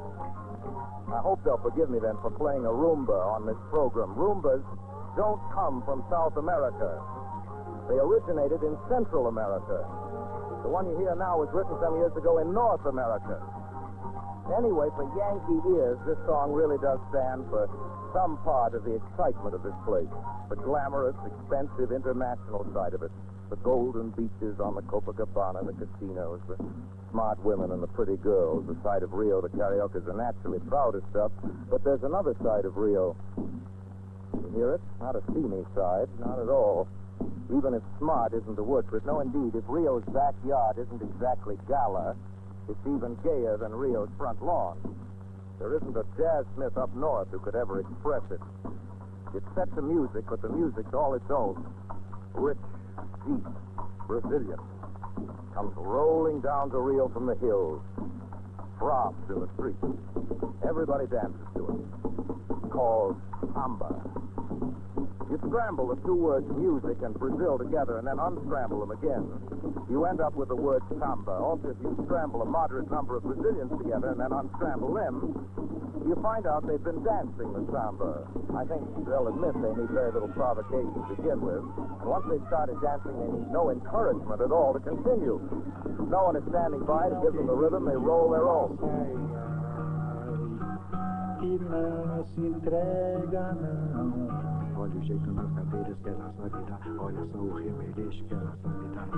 I hope they'll forgive me, then, for playing a Roomba on this program. Roombas don't come from South America. They originated in Central America. The one you hear now was written some years ago in North America. Anyway, for Yankee ears, this song really does stand for some part of the excitement of this place. The glamorous, expensive, international side of it. The golden beaches on the Copacabana, the casinos, the smart women and the pretty girls. The side of Rio the karaokers are naturally proudest of. But there's another side of Rio. You hear it? Not a steamy side, not at all. Even if smart isn't the word for it. No, indeed, if Rio's backyard isn't exactly gala, it's even gayer than Rio's front lawn. There isn't a jazzsmith up north who could ever express it. It's set to music, but the music's all its own. Rich, deep, Brazilian. Comes rolling down to Rio from the hills. Throbs in the streets. Everybody dances to it. Called samba. You scramble the two words music and Brazil together and then unscramble them again. You end up with the word samba. Also, if you scramble a moderate number of Brazilians together and then unscramble them, you find out they've been dancing the samba. I think they'll admit they need very little provocation to begin with. And once they've started dancing, they need no encouragement at all to continue. no one is standing by to give them the rhythm, they roll their own. Que não se entrega, não. Olha o jeito nas cadeiras que ela sabe dar. Olha só o remeleixo que ela sabe dar.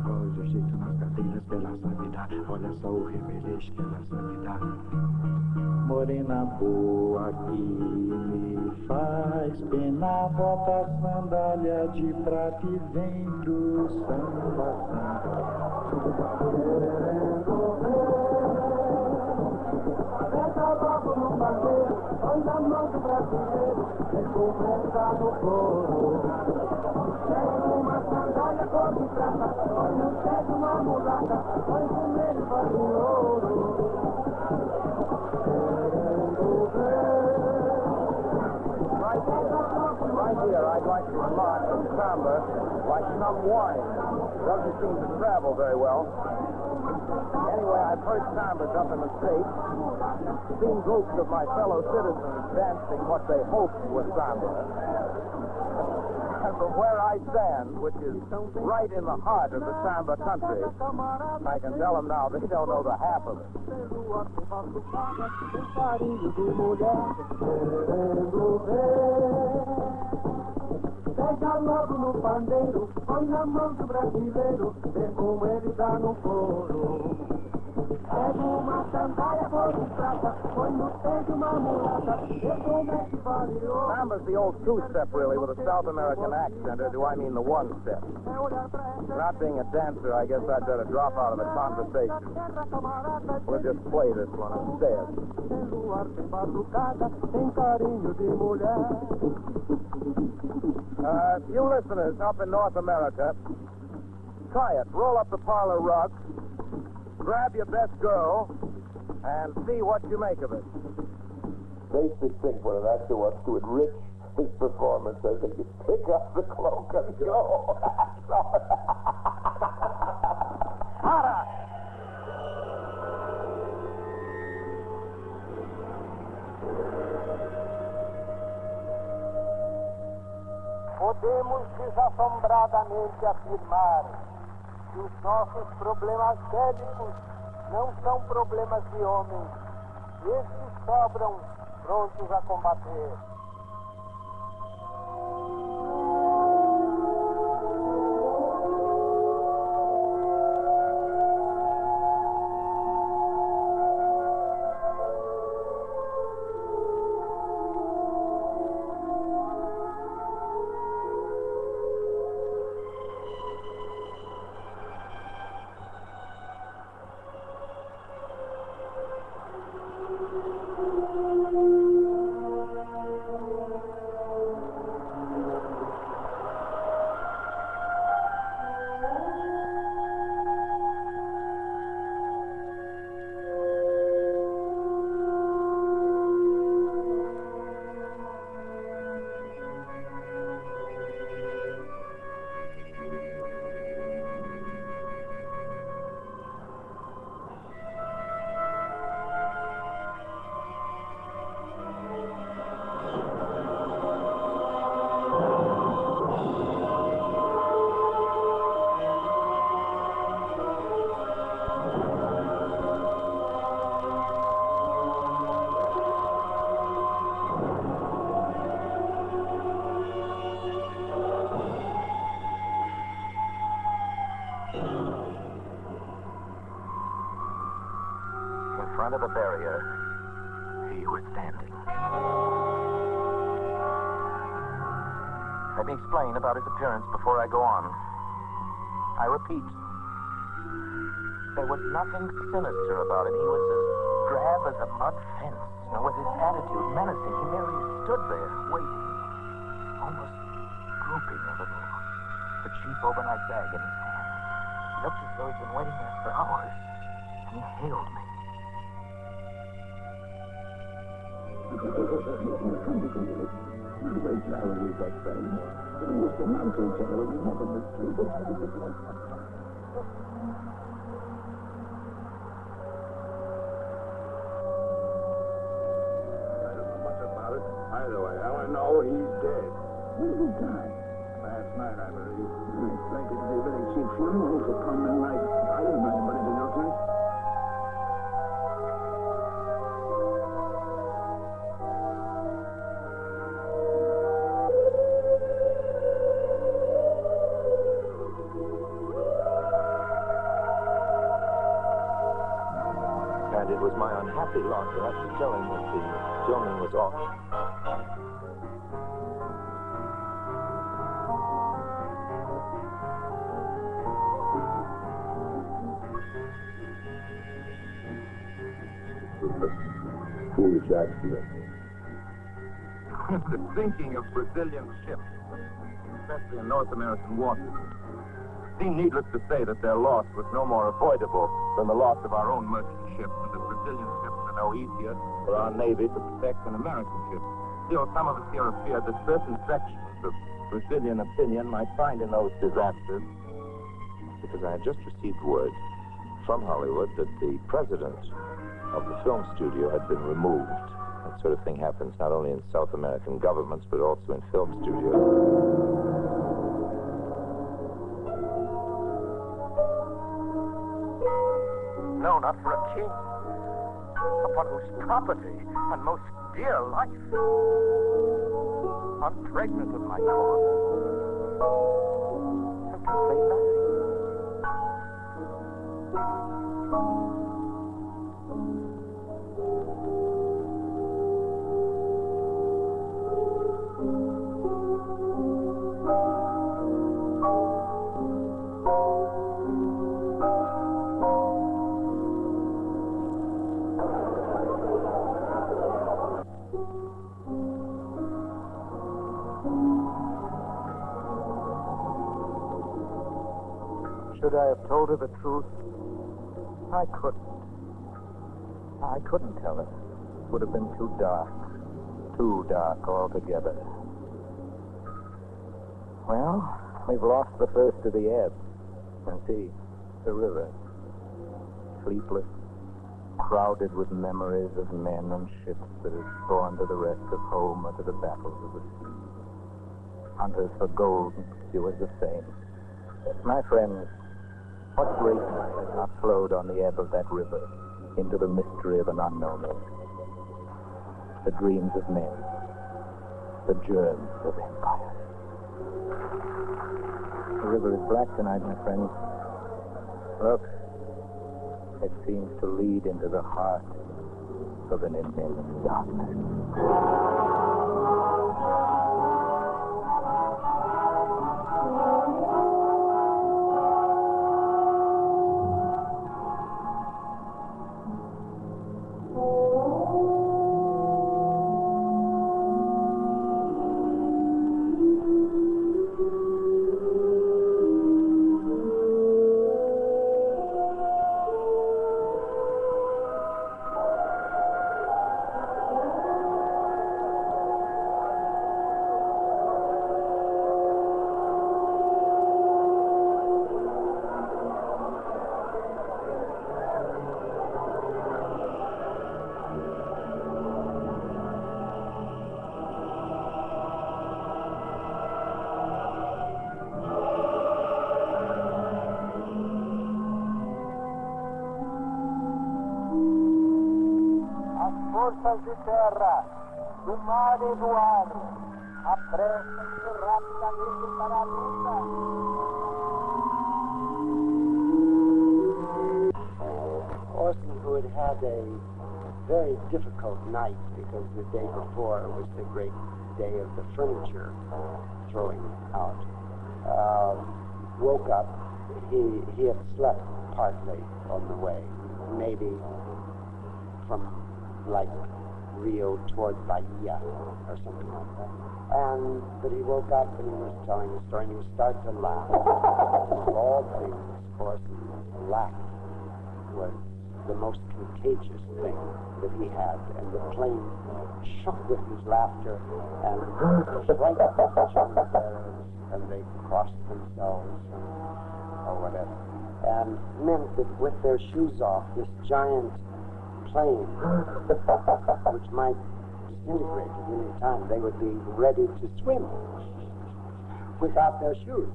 Olha o jeito nas cadeiras que ela sabe dar. Olha só o remeleixo que ela sabe dar. Morena boa que me faz pena, bota a sandália de prata e vem pro samba, no bandeiro, põe na mão do brasileiro, recomeça no coro. Pega uma sandália cor de prata, põe no pé de uma mulata, põe com ele faz de ouro. Right here, I'd like to remark that samba, like some wine, doesn't seem to travel very well. Anyway, I've heard sambas up in the States, seen groups of my fellow citizens dancing what they hoped was samba. And from where I stand, which is right in the heart of the samba country, I can tell them now they don't know the half of it. Pega logo no pandeiro, põe na mão do brasileiro, vê como ele dá no couro. Pega uma sandália cor de prata, põe no pé de uma mulata, vê como é que variou. Samba's the old two-step, really, with a South American accent, or do I mean the one-step? Not being a dancer, I guess I'd better drop out of the conversation. We'll just play this one instead. You listeners up in North America, try it. Roll up the parlor rug, grab your best girl, and see what you make of it. Basic thing when an actor wants to enrich his performance, I think you pick up the cloak and go. Podemos desassombradamente afirmar que os nossos problemas bélicos não são problemas de homens. Estes sobram prontos a combater. In front of the barrier, he was standing. Let me explain about his appearance before I go on. I repeat, there was nothing sinister about him. He was as drab as a mud fence. And with his attitude menacing, he merely stood there, waiting, almost drooping a little, the cheap overnight bag in his hand. He looked as though he'd been waiting there for hours, and he hailed me. Either way, all I know, he's dead. When did he die? last night, I believe. It's likely to be a very cheap funeral for common night. I didn't know anybody to know to. And it was my unhappy lot to have to tell him that the filming was off. Foolish accident. The sinking of Brazilian ships, especially in North American waters. It seemed needless to say that their loss was no more avoidable than the loss of our own merchant ships, and that Brazilian ships are no easier for our Navy to protect than American ships. Still, some of us here have feared that certain sections of Brazilian opinion might find in those disasters, because I had just received word from Hollywood that the president of the film studio had been removed. That sort of thing happens not only in South American governments, but also in film studios. No, not for a king, upon whose property and most dear life I'm pregnant of my cause, and can say nothing. Should I have told her the truth? I couldn't. I couldn't tell her. It would have been too dark altogether. Well, we've lost the first of the ebb. And see, the river. Sleepless, crowded with memories of men and ships that had gone to the rest of home or to the battles of the sea. Hunters for gold and pursuers the same. My friends, what greatness has not flowed on the ebb of that river into the mystery of an unknown age? The dreams of men, the germs of empire. The river is black tonight, my friends. Look, it seems to lead into the heart of an immense darkness. Forças de terra, do mar e do ar, apressam-se rapidamente para a luta. Orson, who had had a very difficult night because the day before was the great day of the furniture throwing out, woke up. He had slept partly on the way, maybe from like Rio toward Bahia or something like that. But he woke up and he was telling a story and he started to laugh. Of all things, Orson laughed was the most contagious thing that he had, and the plane shook with his laughter and right past there, and they crossed themselves or whatever, and meant that with their shoes off, this giant plane, which might disintegrate at any time, they would be ready to swim. without their shoes.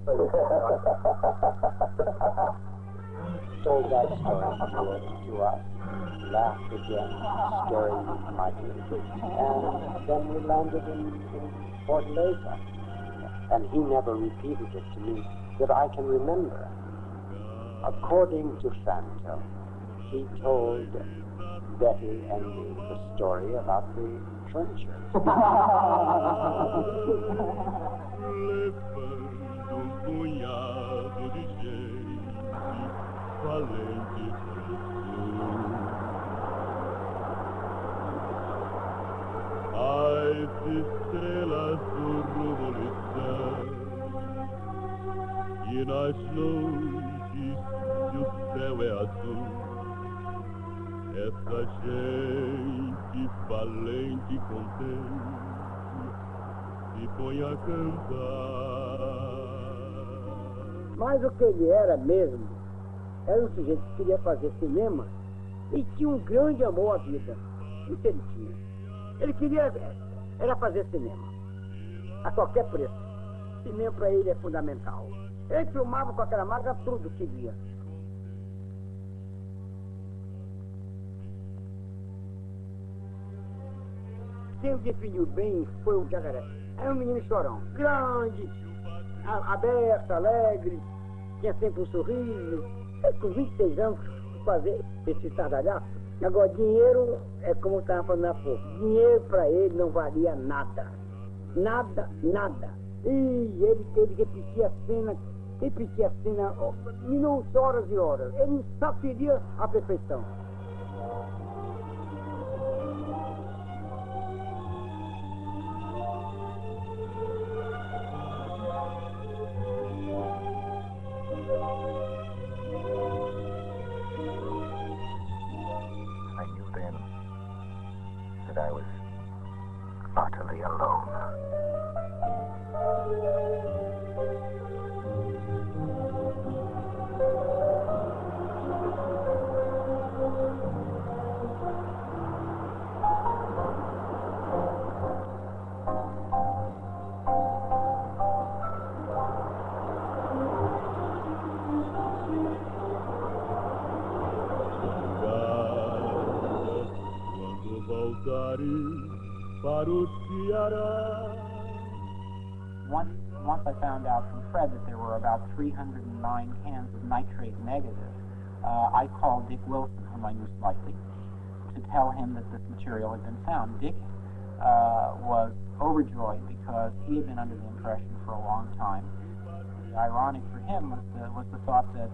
Told that story to us, laughed again, staring mightily. And then we landed in Fortaleza. And he never repeated it to me that I can remember. According to Fanto, he told Betty and me the story about the furniture. As estrelas do rumo e nas noites que o céu é azul, essa gente valente e contente se põe a cantar. Mas o que ele era mesmo, era um sujeito que queria fazer cinema e tinha um grande amor à vida. Isso ele tinha. Ele queria era fazer cinema, a qualquer preço. Cinema para ele é fundamental. Ele filmava com aquela máquina tudo que via. Quem o definiu bem foi o Jacaré. Era um menino chorão, grande, aberto, alegre, tinha sempre um sorriso. Ele, com 26 anos, fazer esse estardalhaço. Agora, dinheiro, é como eu estava falando há pouco, dinheiro para ele não valia nada. Nada, nada. E ele repetia a cena minutos, horas e horas. Ele só queria a perfeição. That I was utterly alone. Once I found out from Fred that there were about 309 cans of nitrate negative, I called Dick Wilson, whom I knew slightly, to tell him that this material had been found. Dick was overjoyed because he had been under the impression for a long time. Ironic for him was the thought that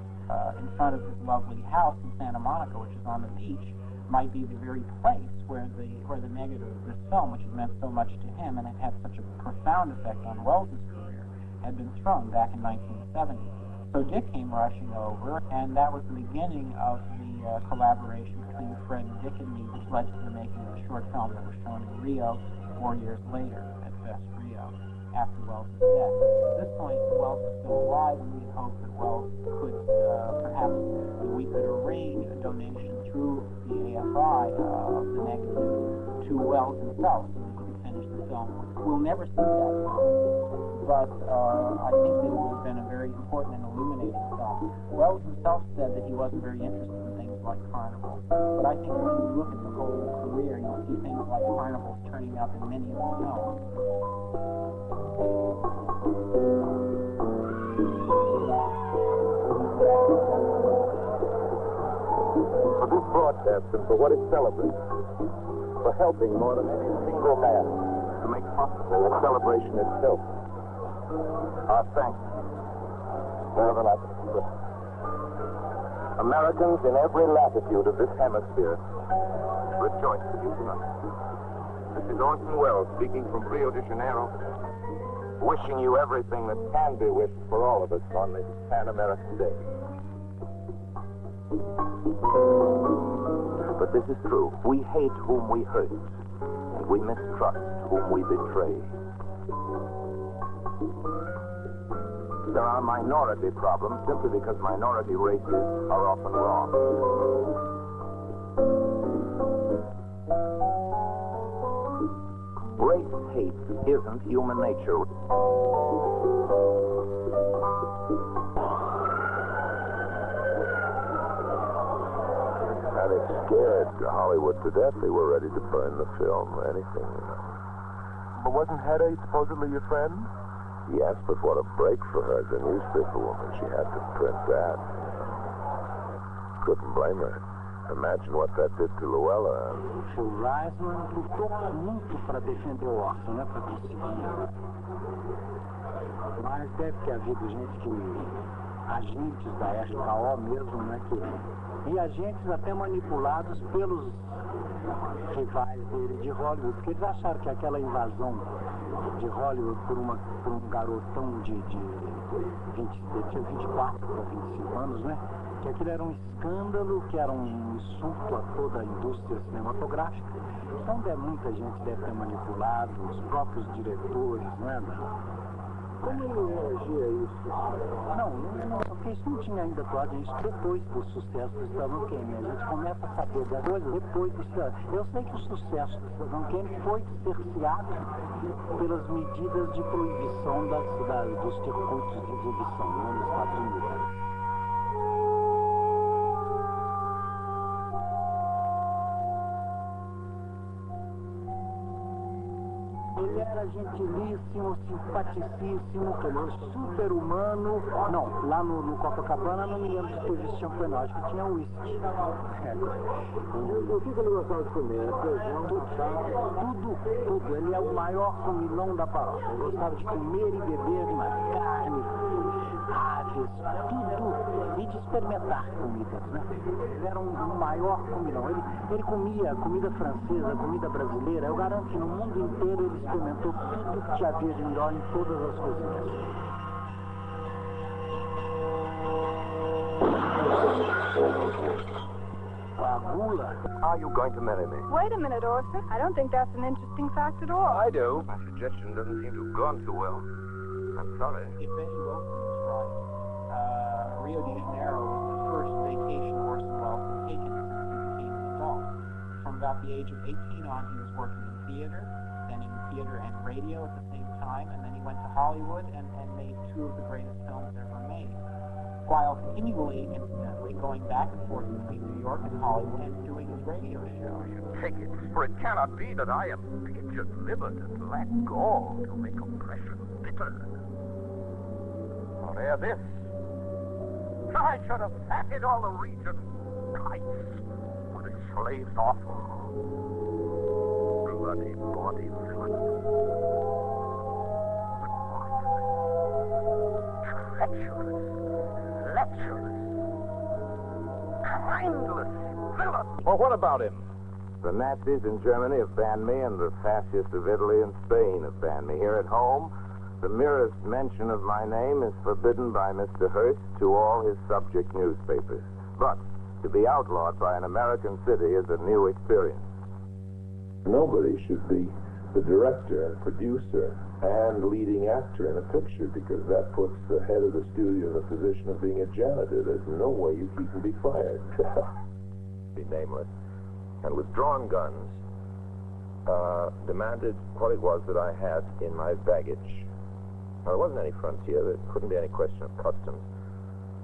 in front of his lovely house in Santa Monica, which is on the beach, might be the very place where the negative of this film, which had meant so much to him and had had such a profound effect on Welles's career, had been thrown back in 1970. So Dick came rushing over, and that was the beginning of the collaboration between Fred and Dick and me, which led to the making of a short film that was shown in Rio 4 years later at Fest Rio, after Welles' death. At this point, Welles was still alive, and we had hoped that Welles could perhaps we could arrange a donation through the AFI of the negative to Welles himself so that he could finish the film. We'll never see that film, but I think that it would have been a very important and illuminating film. Welles himself said that he wasn't very interested in things like carnivals, but I think when you look at the whole career, you'll see things like carnivals turning up in many of the films. For this broadcast and for what it celebrates, for helping more than any single man to make possible the celebration itself, our thanks more than I can express. Americans in every latitude of this hemisphere rejoice with you tonight. This is Orson Welles speaking from Rio de Janeiro, wishing you everything that can be wished for all of us on this Pan-American Day. But this is true. We hate whom we hurt, and we mistrust whom we betray. There are minority problems simply because minority races are often wrong. Race hate isn't human nature. And it scared Hollywood to death. They were ready to burn the film or anything, you know. But wasn't Hedda supposedly your friend? Yes, but what a break for her as a newspaper woman. She had to print that. Couldn't blame her. Imagine what that did to Llewellyn. O Reisman lutou muito para defender o Orson, né, para conseguir. Mas deve ter havido gente que, agentes da SKO mesmo, né, e agentes até manipulados pelos rivais dele de Hollywood, porque eles acharam que aquela invasão de Hollywood por um garotão de 24 para 25 anos, né? Que aquilo era um escândalo, que era um insulto a toda a indústria cinematográfica. Então muita gente deve ter manipulado, os próprios diretores, né? Como ele reagia a isso? Não, porque isso não tinha ainda atuado, isso depois do sucesso do Cidadão Kane. A gente começa a saber das coisas depois do sucesso. Eu sei que o sucesso do Cidadão Kane foi cerceado pelas medidas de proibição dos circuitos de exibição, né, nos Estados Unidos. Ele era gentilíssimo, simpaticíssimo, super humano. Não, lá no Copacabana não me lembro de ter visto champanhe, acho que tinha uísque. O que ele gostava de comer? Tudo. Ele é o maior comilão da paróquia. Ele gostava de comer e beber demais. Carne, aves, tudo. E de experimentar comidas, né? Ele era um maior comilão. Ele comia comida francesa, comida brasileira. Eu garanto que no mundo inteiro ele experimentou tudo que havia de melhor em todas as cozinhas. Are you going to marry me? Wait a minute, Orson. I don't think that's an interesting fact at all. I do. My suggestion doesn't seem to have gone too well. I'm sorry. If Betty Wilson was right, Rio de Janeiro was the first vacation Orson Welles had taken since he became an adult. From about the age of 18 on, he was working in theater, then in theater and radio at the same time, and then he went to Hollywood and made two of the greatest films ever made, while continually, incidentally, going back and forth between New York and Hollywood and doing his radio show. Take it, for it cannot be that I am picture-livered and lack gall to make oppression bitter. Or ere this, I should have fatted all the region kites with enslaved offal. Bloody body villain. Treacherous, lecherous, mindless villain. Well, what about him? The Nazis in Germany have banned me, and the fascists of Italy and Spain have banned me. Here at home, the merest mention of my name is forbidden by Mr. Hearst to all his subject newspapers. But to be outlawed by an American city is a new experience. Nobody should be the director, producer, and leading actor in a picture, because that puts the head of the studio in the position of being a janitor. There's no way he can be fired. Be nameless. And with drawn guns, demanded what it was that I had in my baggage. Now, there wasn't any frontier. There couldn't be any question of customs.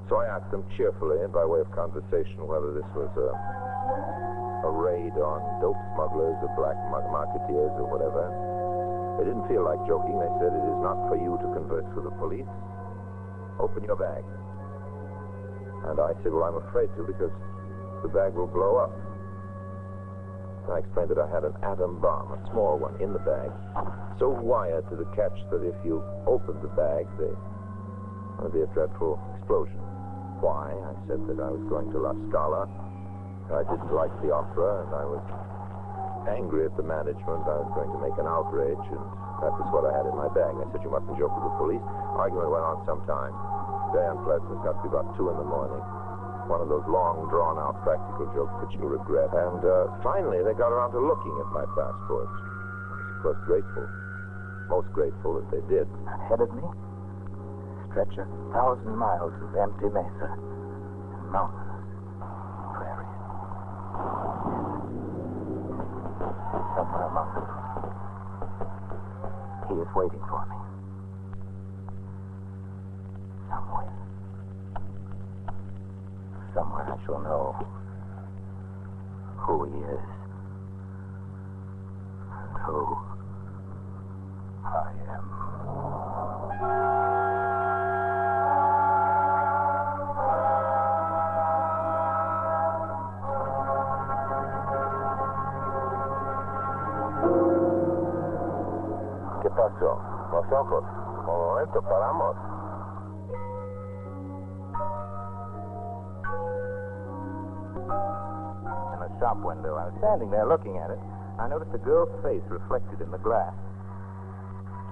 So I asked them cheerfully, by way of conversation, whether this was a raid on dope smugglers or black marketeers or whatever. They didn't feel like joking. They said, it is not for you to converse with the police. Open your bag. And I said, well, I'm afraid to, because the bag will blow up. And I explained that I had an atom bomb, a small one, in the bag, so wired to the catch that if you opened the bag, there would be a dreadful explosion. Why? I said that I was going to La Scala. I didn't like the opera, and I was angry at the management. I was going to make an outrage, and that was what I had in my bag. I said, you mustn't joke with the police. Argument went on some time. Very unpleasant. It got to be about 2 in the morning. One of those long, drawn-out practical jokes that you regret. And finally, they got around to looking at my passport. I was, of course, grateful. Most grateful that they did. Ahead of me, stretch 1,000 miles of empty mesa and mountains, prairie. Somewhere among them, He is waiting for me. Somewhere. Somewhere I shall know who he is and who I am. ¿Qué pasó? Los ojos. Un momento, paramos. In a shop window. I was standing there looking at it. I noticed a girl's face reflected in the glass.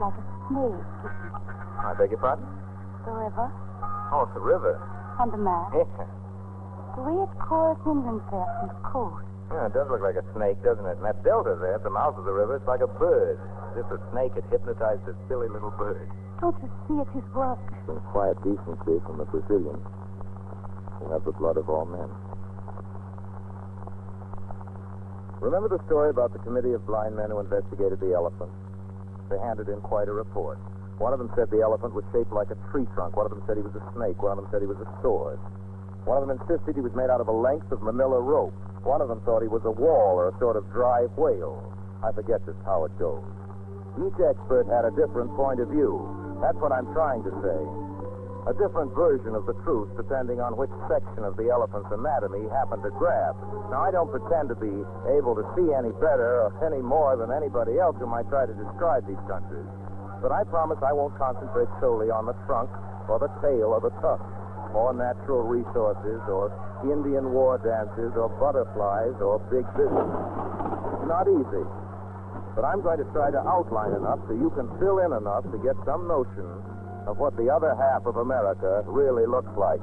Like a snake. I beg your pardon? The river. Oh, it's the river. On the map. Yeah. The way it pours inland there from the coast. Yeah, it does look like a snake, doesn't it? And that delta there at the mouth of the river, it's like a bird. As if a snake had hypnotized a silly little bird. Don't you see it is work? In quiet decency from the Brazilians who have the blood of all men. Remember the story about the committee of blind men who investigated the elephant? They handed in quite a report. One of them said the elephant was shaped like a tree trunk. One of them said he was a snake. One of them said he was a sword. One of them insisted he was made out of a length of manila rope. One of them thought he was a wall or a sort of dry whale. I forget just how it goes. Each expert had a different point of view. That's what I'm trying to say. A different version of the truth depending on which section of the elephant's anatomy happened to grab. Now, I don't pretend to be able to see any better or any more than anybody else who might try to describe these countries. But I promise I won't concentrate solely on the trunk or the tail or the tusk or natural resources or Indian war dances or butterflies or big business. It's not easy. But I'm going to try to outline enough so you can fill in enough to get some notion of what the other half of America really looks like.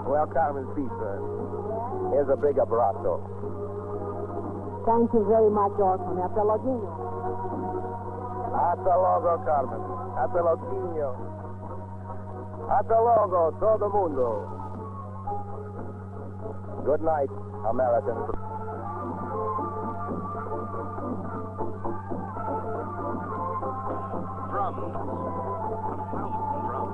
Well, Carmen Pizza, here's a big abrazo. Thank you very much, Orson. Hasta luego. Hasta luego, Carmen. Hasta luego. Hasta luego, todo mundo. Good night, Americans. Drums. 1,000 drums.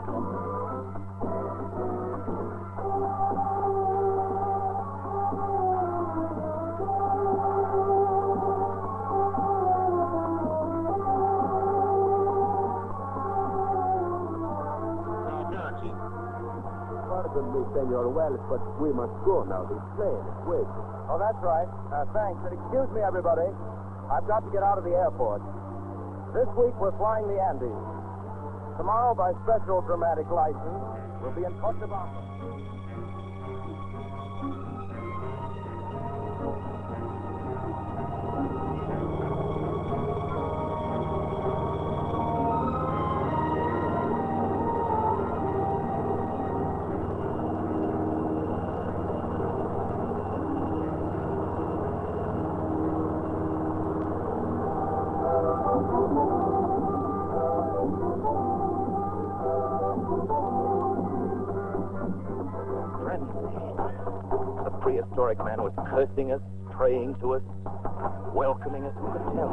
Pardon me, Senor Welles, but we must go now. The plane is waiting. Oh, that's right. Thanks. And excuse me, everybody. I've got to get out of the airport. This week, we're flying the Andes. Tomorrow, by special dramatic license, we'll be in Cochabamba. The prehistoric man was cursing us, praying to us, welcoming us. Who could tell?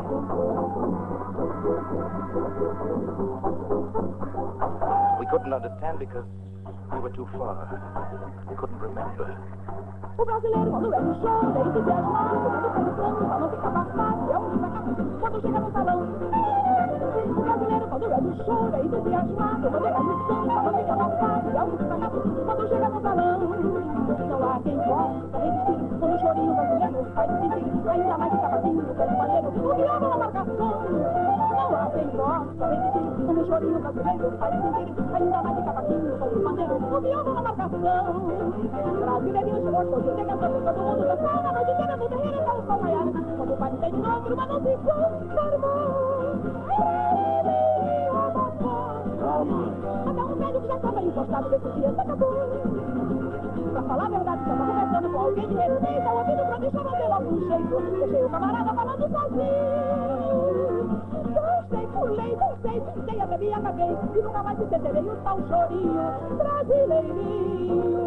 We couldn't understand because we were too far. We couldn't remember. O brasileiro, quando é no show, ele se entusiasma, tocando percussão, pra não ficar passado, é um desacato quando chega no salão. O brasileiro, quando é no show, ele se entusiasma, tocando percussão, pra não ficar passado, é um desacato quando chega no salão. Não há quem possa resistir, quando o chorinho brasileiro faz sentir, ainda mais de cavaquinho, pelo maneiro, o viola na marcação. Não há quem possa resistir, quando o chorinho brasileiro faz sentir, ainda mais de cavaquinho, pelo maneiro, o viola na marcação. Brasileirinhos mortos, chega todo mundo dançando, a noite inteira no terreiro até o sol raiar. Quando o pai tem de novo, uma não se conformou. Calma. já estava encostado desse dia, se acabou. Pra falar a verdade, estava conversando com alguém de repente, ao ouvido pra deixar fazer logo um jeito. Deixei o camarada falando sozinho. Dancei, pulei, dancei, pintei, a bebi, acabei. E nunca mais entenderei o tal chorinho brasileirinho.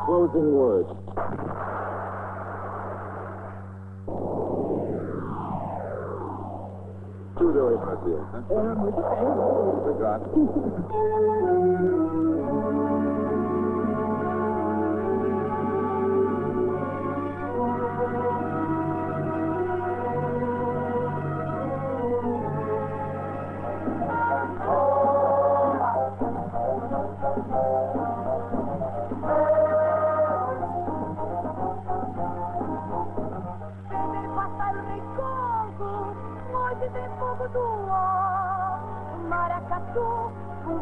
Closing words. Tudo em Brasil, né? É, muito bem. Obrigado.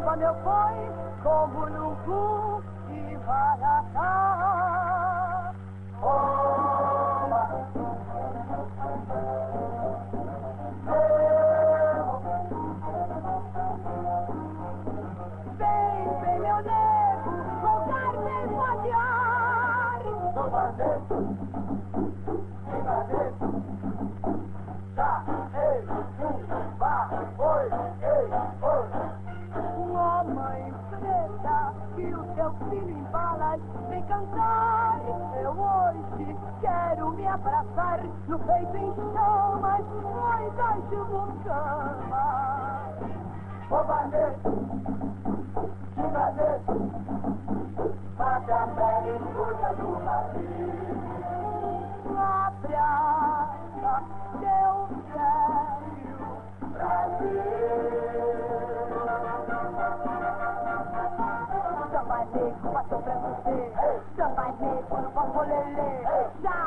Quando eu fui, como no cu e Varatá. Vem, meu nego, voltar sem vadear. Sou bandeiro, sem bandeiro. Já, ei, vá, oi, ei, oi. Ó mãe preta, que o teu filho embala, vem cantar. Eu hoje quero me abraçar, no peito em chamas, muitas de mucama. Ô bandeiro, de bandeiro, bate a pele escura do Brasil. Abre a teu velho Brasil. Samba negro, passou pra você. Samba negro, no bambolelê. Já,